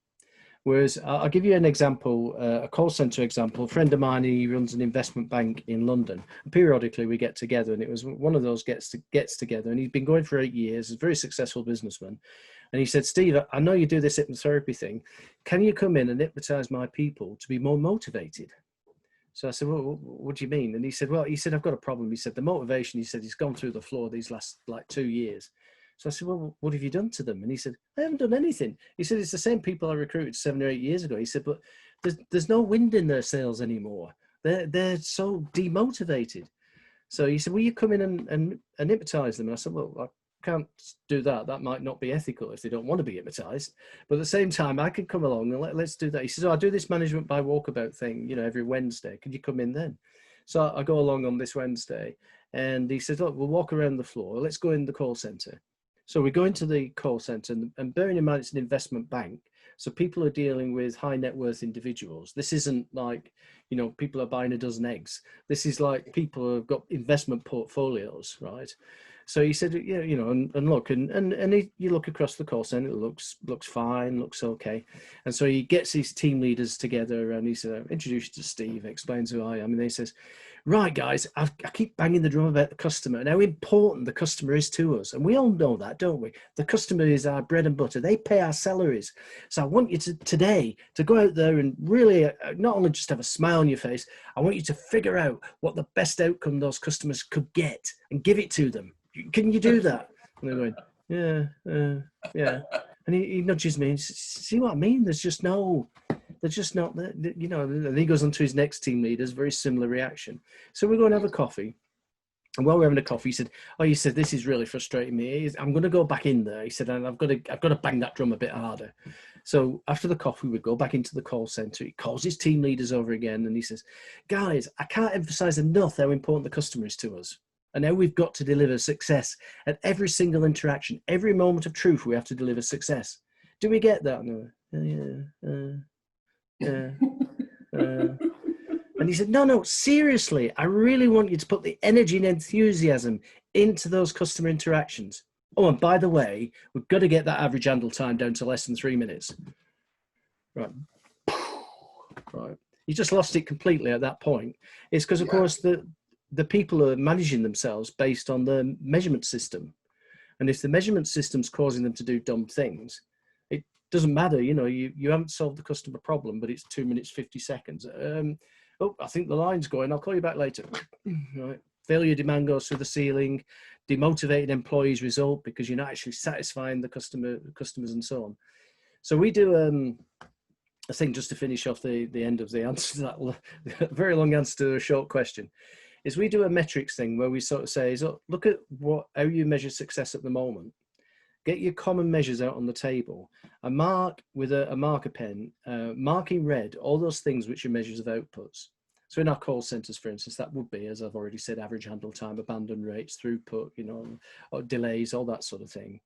Whereas I'll give you an example, a call center example. A friend of mine, he runs an investment bank in London. And periodically we get together, and it was one of those gets together, and he's been going for 8 years, he's a very successful businessman. And he said, Steve, I know you do this hypnotherapy thing. Can you come in and hypnotize my people to be more motivated? So I said, well, what do you mean? And he said, I've got a problem. He said, the motivation, he said, he's gone through the floor these last 2 years. So I said, well, what have you done to them? And he said, I haven't done anything. He said, it's the same people I recruited 7 or 8 years ago. He said, but there's no wind in their sails anymore. They're so demotivated. So he said, will you come in and hypnotize them? And I said, well, I can't do that. That might not be ethical if they don't want to be hypnotized. But at the same time, I can come along and let's do that. He says, I do this management by walkabout thing, every Wednesday. Could you come in then? So I go along on this Wednesday, and he says, look, we'll walk around the floor. Let's go in the call center. So we go into the call center, and bearing in mind it's an investment bank, so people are dealing with high net worth individuals. This isn't like, you know, people are buying a dozen eggs. This is like people who have got investment portfolios, right? So he said, yeah, you know, and look, you look across the call center, it looks fine, looks okay. And so he gets his team leaders together, and he said, introduce you to Steve, explains who I am. And he says, right, guys, I keep banging the drum about the customer and how important the customer is to us. And we all know that, don't we? The customer is our bread and butter. They pay our salaries. So I want you to today to go out there and really not only just have a smile on your face, I want you to figure out what the best outcome those customers could get and give it to them. Can you do that? And they're going, yeah. And he nudges me and says, see what I mean? There's just not, you know, and he goes on to his next team leaders, very similar reaction. So we're going to have a coffee. And while we're having a coffee, he said, this is really frustrating me. I'm going to go back in there. He said, and I've got to bang that drum a bit harder. So after the coffee, we go back into the call center. He calls his team leaders over again. And he says, guys, I can't emphasize enough how important the customer is to us. And now we've got to deliver success at every single interaction, every moment of truth. We have to deliver success. Do we get that? No. Yeah. And he said, no, seriously, I really want you to put the energy and enthusiasm into those customer interactions. Oh, and by the way, we've got to get that average handle time down to less than 3 minutes. Right. He just lost it completely at that point. It's because, of course, the people are managing themselves based on the measurement system. And if the measurement system's causing them to do dumb things, it doesn't matter. You know, you haven't solved the customer problem, but it's 2 minutes, 50 seconds. Oh, I think the line's going. I'll call you back later. Right. Failure demand goes through the ceiling. Demotivated employees result because you're not actually satisfying the customers and so on. So we do, I think, just to finish off the end of the answer to that very long answer to a short question, is we do a metrics thing where we sort of say, so look at how you measure success at the moment. Get your common measures out on the table and mark with a marker pen, mark in red all those things which are measures of outputs. So in our call centers, for instance, that would be, as I've already said, average handle time, abandon rates, throughput, you know, or delays, all that sort of thing.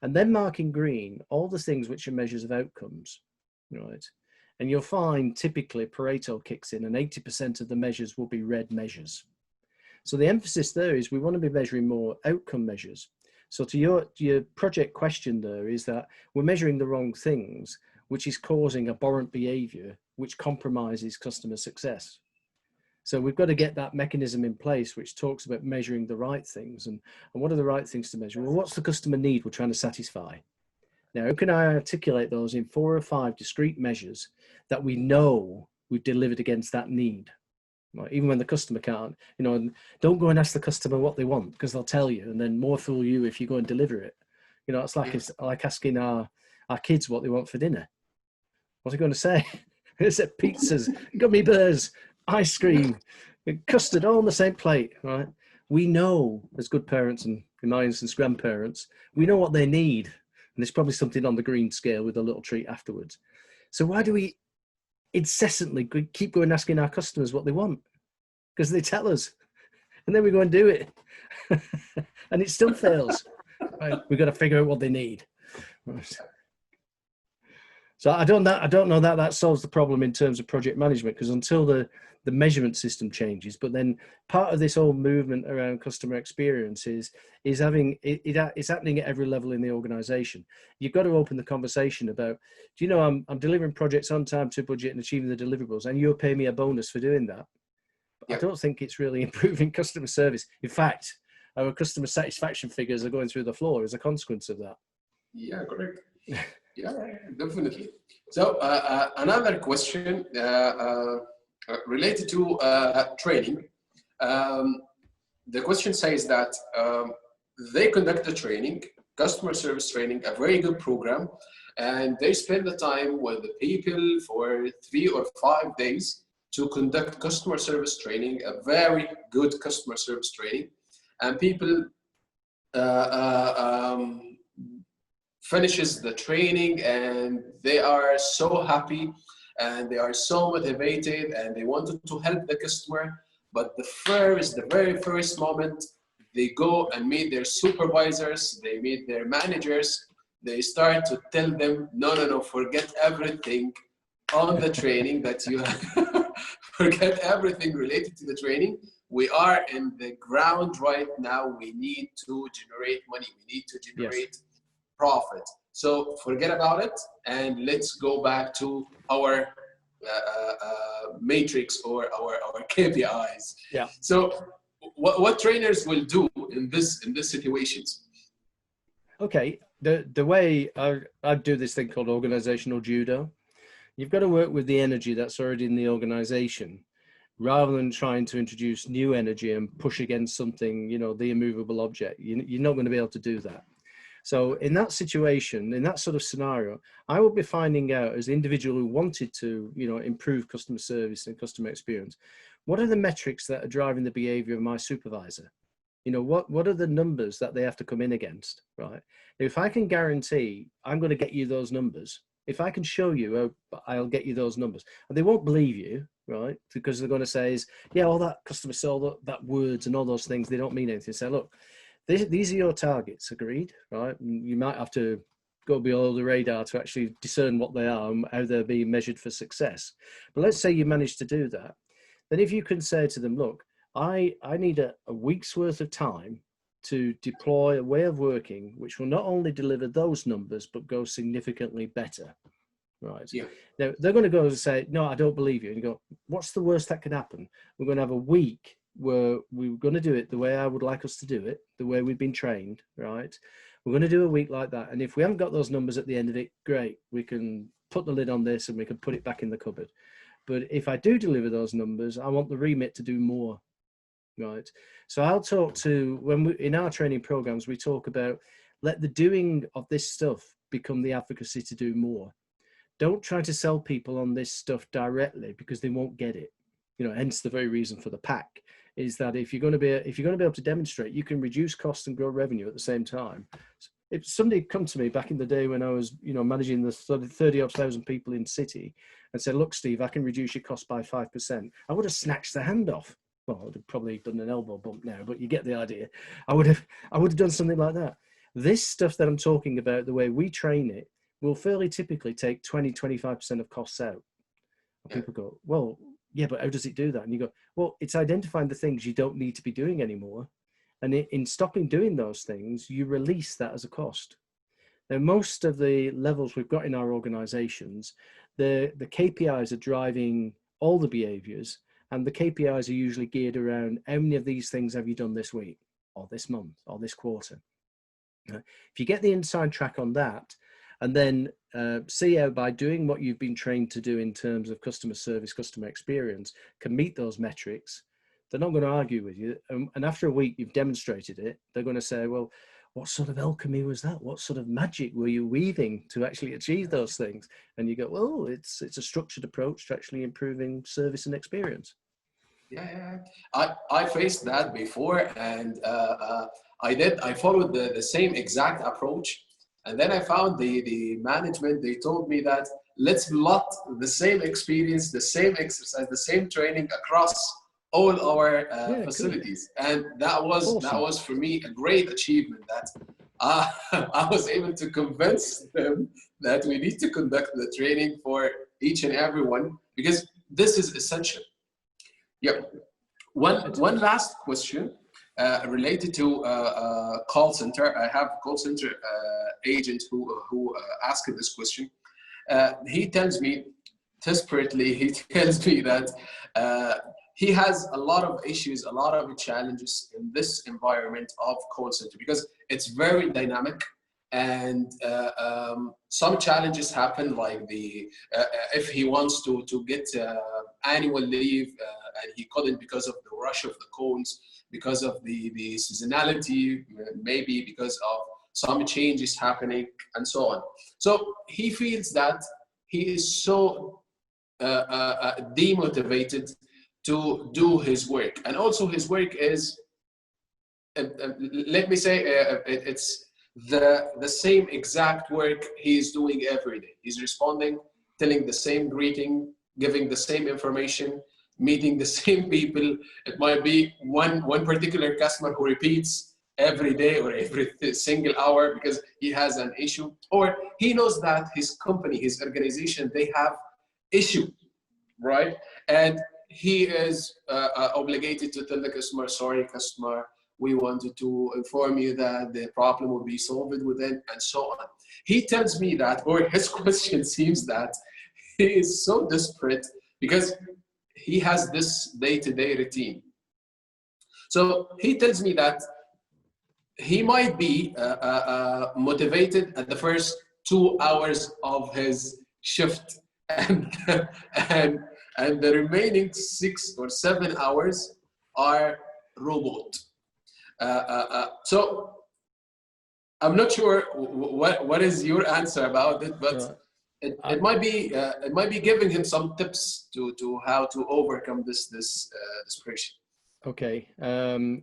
And then mark in green all the things which are measures of outcomes, right? And you'll find typically Pareto kicks in and 80% of the measures will be red measures. So the emphasis there is we want to be measuring more outcome measures. So to your project question there is that we're measuring the wrong things, which is causing abhorrent behavior, which compromises customer success. So we've got to get that mechanism in place, which talks about measuring the right things. And what are the right things to measure? Well, what's the customer need we're trying to satisfy? Now, how can I articulate those in 4 or 5 discrete measures that we know we've delivered against that need? Right? Even when the customer can't, you know, and don't go and ask the customer what they want because they'll tell you, and then more fool you if you go and deliver it. You know, it's like asking our kids what they want for dinner. What's he going to say? It's pizzas, gummy bears, ice cream, custard, all on the same plate, right? We know, as good parents and, in my instance, grandparents, we know what they need. And there's probably something on the green scale with a little treat afterwards. So why do we incessantly keep going asking our customers what they want? Because they tell us. And then we go and do it. And it still fails. Right? We've got to figure out what they need. Right. So I don't know that solves the problem in terms of project management, because until the measurement system changes, but then part of this whole movement around customer experience is having it's happening at every level in the organization. You've got to open the conversation about, do you know, I'm delivering projects on time, to budget, and achieving the deliverables, and you're paying me a bonus for doing that. But I don't think it's really improving customer service. In fact, our customer satisfaction figures are going through the floor as a consequence of that. Yeah, correct. Yeah, definitely. So another question related to training. The question says that they conduct the training, customer service training, a very good program, and they spend the time with the people for 3 or 5 days to conduct customer service training, a very good customer service training, and people finishes the training and they are so happy and they are so motivated and they wanted to help the customer. But the very first moment, they go and meet their supervisors, they meet their managers, they start to tell them, no, forget everything on the training that you have. Forget everything related to the training. We are in the ground right now. We need to generate money. We need to generate profit. So forget about it and let's go back to our matrix or our KPIs. Yeah. So what trainers will do in this situations? Okay. The way I do this thing called organizational judo, you've got to work with the energy that's already in the organization, rather than trying to introduce new energy and push against something, you know, the immovable object. You're not going to be able to do that. So in that situation, in that sort of scenario, I would be finding out, as the individual who wanted to, you know, improve customer service and customer experience, what are the metrics that are driving the behavior of my supervisor? You know, what are the numbers that they have to come in against, right? If I can guarantee I'm going to get you those numbers, if I can show you, I'll get you those numbers. And they won't believe you, right? Because they're going to say is, yeah, all that customer service, that words and all those things, they don't mean anything. Say, look, these are your targets, agreed, right? And you might have to go below the radar to actually discern what they are and how they're being measured for success. But let's say you manage to do that. Then if you can say to them, look, I need a week's worth of time to deploy a way of working which will not only deliver those numbers, but go significantly better, right? Yeah. Now, they're going to go and say, no, I don't believe you. And you go, what's the worst that could happen? We're going to have a week where we're going to do it the way I would like us to do it, the way we've been trained, right? We're going to do a week like that. And if we haven't got those numbers at the end of it, great. We can put the lid on this and we can put it back in the cupboard. But if I do deliver those numbers, I want the remit to do more. Right. So I'll talk to, in our training programs, we talk about let the doing of this stuff become the advocacy to do more. Don't try to sell people on this stuff directly because they won't get it. You know, hence the very reason for the pack is that if you're going to be able to demonstrate you can reduce costs and grow revenue at the same time. If somebody come to me back in the day when I was, you know, managing the 30,000 people in City and said, look, Steve, I can reduce your cost by 5%. I would have snatched the hand off. Well, I would have probably done an elbow bump now, but you get the idea. I would have done something like that. This stuff that I'm talking about, the way we train it, will fairly typically take 20-25% of costs out. And people go, well, yeah, but how does it do that? And you go, well, it's identifying the things you don't need to be doing anymore. And in stopping doing those things, you release that as a cost. Now, most of the levels we've got in our organizations, the KPIs are driving all the behaviors. And the KPIs are usually geared around how many of these things have you done this week or this month or this quarter. If you get the inside track on that and then see how by doing what you've been trained to do in terms of customer service, customer experience, can meet those metrics, they're not going to argue with you. And after a week you've demonstrated it, they're going to say, well, what sort of alchemy was that? What sort of magic were you weaving to actually achieve those things? And you go, well, it's a structured approach to actually improving service and experience. Yeah. I faced that before, and I followed the same exact approach. And then I found the management, they told me that let's plot the same experience, the same exercise, the same training across all our facilities. Good. And that was for me a great achievement that I was able to convince them that we need to conduct the training for each and every one, because this is essential. Yeah. One last question related to call center. I have a call center agent who asked this question. He tells me desperately, he tells me that he has a lot of issues, a lot of challenges in this environment of call center because it's very dynamic. And some challenges happen, like if he wants to get annual leave and he couldn't because of the rush of the calls, because of the seasonality, maybe because of some changes happening and so on. So he feels that he is so demotivated to do his work. And also his work is, let me say, it's the same exact work he's doing every day. He's responding, telling the same greeting, giving the same information, meeting the same people. It might be one particular customer who repeats every day or every single hour because he has an issue, or he knows that his company, his organization, they have issue, right? And he is obligated to tell the customer, sorry, customer, we wanted to inform you that the problem will be solved within, and so on. He tells me that, or his question seems that he is so desperate because he has this day-to-day routine. So he tells me that he might be motivated at the first 2 hours of his shift, and the remaining 6 or 7 hours are robot. So I'm not sure what is your answer about it, but it might be giving him some tips to how to overcome this desperation. Okay,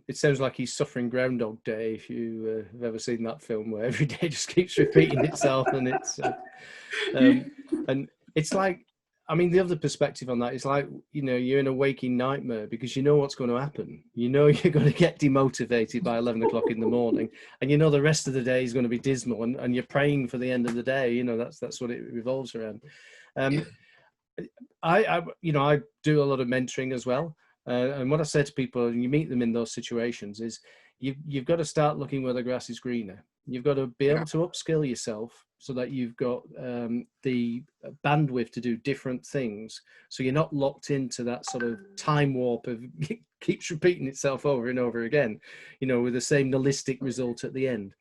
it sounds like he's suffering Groundhog Day. If you have ever seen that film, where every day just keeps repeating itself, and it's like, I mean, the other perspective on that is like, you know, you're in a waking nightmare because you know what's going to happen. You know you're going to get demotivated by 11 o'clock in the morning, and you know the rest of the day is going to be dismal, and you're praying for the end of the day. You know, that's what it revolves around. I do a lot of mentoring as well. And what I say to people, and you meet them in those situations, is you've got to start looking where the grass is greener. You've got to be able to upskill yourself so that you've got the bandwidth to do different things. So you're not locked into that sort of time warp of it keeps repeating itself over and over again, you know, with the same nihilistic result at the end.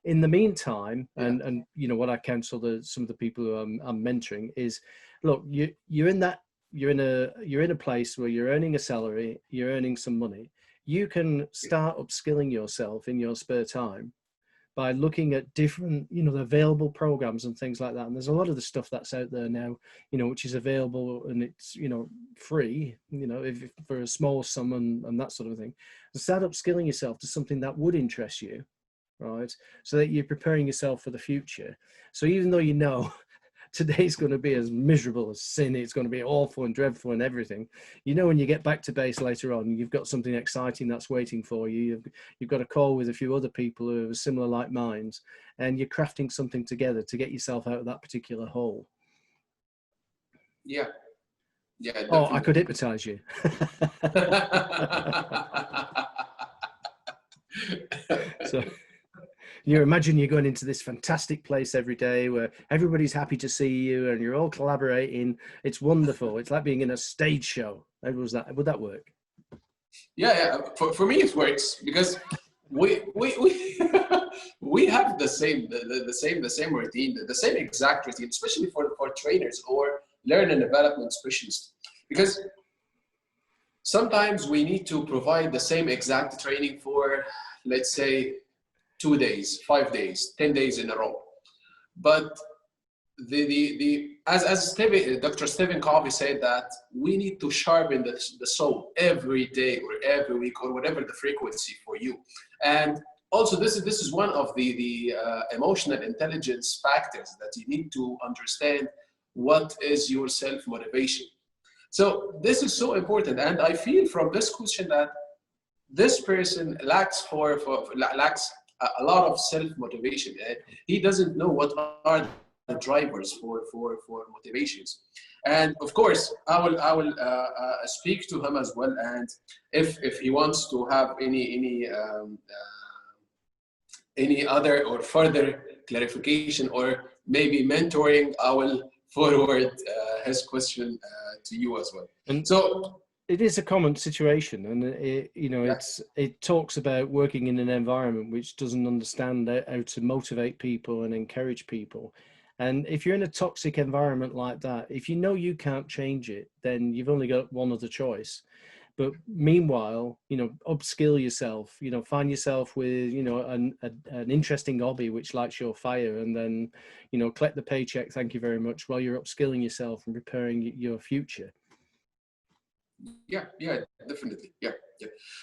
In the meantime, and you know, what I counsel some of the people who I'm mentoring is, look, you're in a place where you're earning a salary, you're earning some money. You can start upskilling yourself in your spare time by looking at different, you know, the available programs and things like that. And there's a lot of the stuff that's out there now, you know, which is available, and it's, you know, free, you know, if for a small sum and that sort of thing. So start upskilling yourself to something that would interest you, right? So that you're preparing yourself for the future. So even though you know today's going to be as miserable as sin, it's going to be awful and dreadful and everything, you know, when you get back to base later on, you've got something exciting that's waiting for you. You've got a call with a few other people who have similar like minds, and you're crafting something together to get yourself out of that particular hole. Yeah, definitely. Oh, I could hypnotize you. So you imagine you're going into this fantastic place every day where everybody's happy to see you and you're all collaborating. It's wonderful. It's like being in a stage show. Would that work? Yeah. For me, it works because we we have the same routine, the same exact routine, especially for trainers or learn and development specialists, because sometimes we need to provide the same exact training for, let's say, 2 days, 5 days, 10 days in a row. But as Dr. Stephen Covey said, that we need to sharpen the soul every day or every week or whatever the frequency for you. And also this is one of the emotional intelligence factors that you need to understand. What is your self-motivation? So this is so important. And I feel from this question that this person lacks a lot of self-motivation. He doesn't know what are the drivers for motivations. And of course, I will speak to him as well. And if he wants to have any other or further clarification or maybe mentoring, I will forward his question to you as well. And so it is a common situation, and it talks about working in an environment which doesn't understand how to motivate people and encourage people. And if you're in a toxic environment like that, if you know you can't change it, then you've only got one other choice. But meanwhile, upskill yourself, find yourself with, an interesting hobby which lights your fire, and then, collect the paycheck, thank you very much, while you're upskilling yourself and preparing your future. Yeah, definitely. Yeah.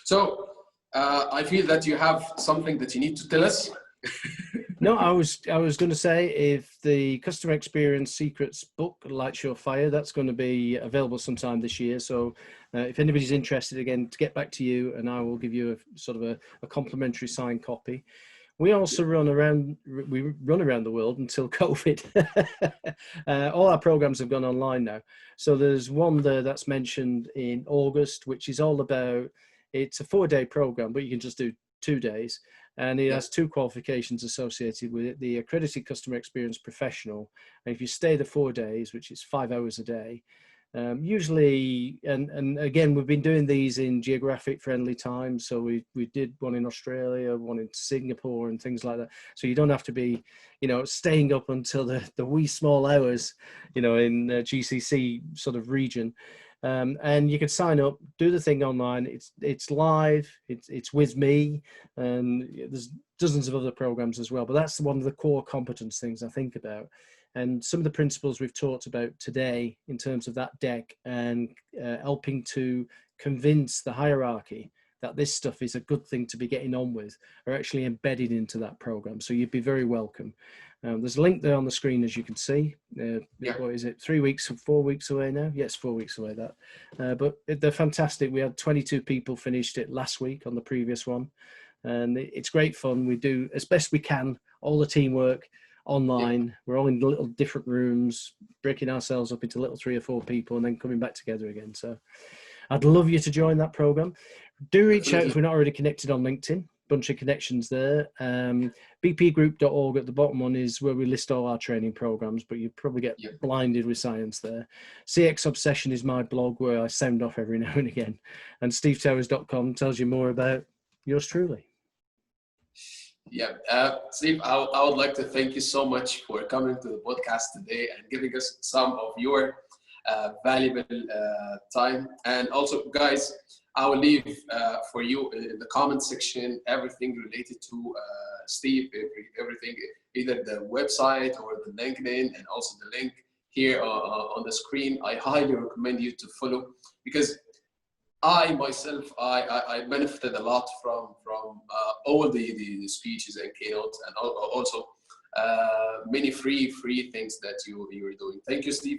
So I feel that you have something that you need to tell us. No, I was going to say, if the Customer Experience Secrets book lights your fire, that's going to be available sometime this year. So if anybody's interested, again, to get back to you, and I will give you a sort of a complimentary signed copy. We also run around the world until COVID. All our programs have gone online now. So there's one there that's mentioned in August, which is all about, it's a 4-day program, but you can just do 2 days. And it has 2 qualifications associated with it: the accredited customer experience professional. And if you stay the 4 days, which is 5 hours a day, usually, and again, we've been doing these in geographic friendly times. So we did one in Australia, one in Singapore, and things like that. So you don't have to be, staying up until the wee small hours, in GCC sort of region. And you can sign up, do the thing online. It's live. It's with me, and there's dozens of other programs as well. But that's one of the core competence things I think about, and some of the principles we've talked about today in terms of that deck, and helping to convince the hierarchy that this stuff is a good thing to be getting on with, are actually embedded into that program. So you'd be very welcome. There's a link there on the screen, as you can see. What is it, 3 weeks or 4 weeks away now? Yes, 4 weeks away, that. But they're fantastic. We had 22 people finished it last week on the previous one. And it's great fun. We do as best we can, all the teamwork online. We're all in little different rooms, breaking ourselves up into little 3 or 4 people, and then coming back together again. So I'd love you to join that program. Do reach out if we're not already connected on LinkedIn. Bunch of connections there. bpgroup.org at the bottom one is where we list all our training programs, but you probably get blinded with science there. CX Obsession is my blog where I sound off every now and again, and stevetowers.com tells you more about yours truly. Steve, I would like to thank you so much for coming to the podcast today and giving us some of your valuable time. And also, guys, I will leave for you in the comment section everything related to Steve, everything, either the website or the LinkedIn, and also the link here on the screen. I highly recommend you to follow, because I myself, I benefited a lot from all the speeches and keynotes, and also many free things that you are doing. Thank you, Steve,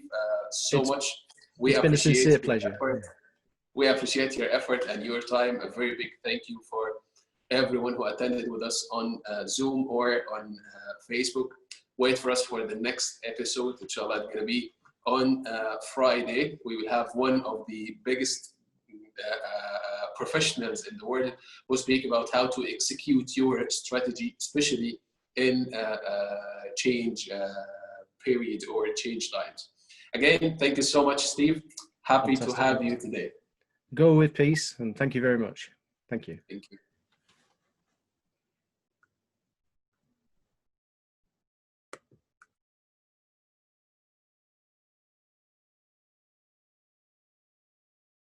so much. It's been a sincere pleasure. We appreciate your effort and your time. A very big thank you for everyone who attended with us on Zoom or on Facebook. Wait for us for the next episode, which is going to be on Friday. We will have one of the biggest professionals in the world who speak about how to execute your strategy, especially in change period or change times. Again, thank you so much, Steve. Happy to have you today. Go with peace, and thank you very much. Thank you. Thank you.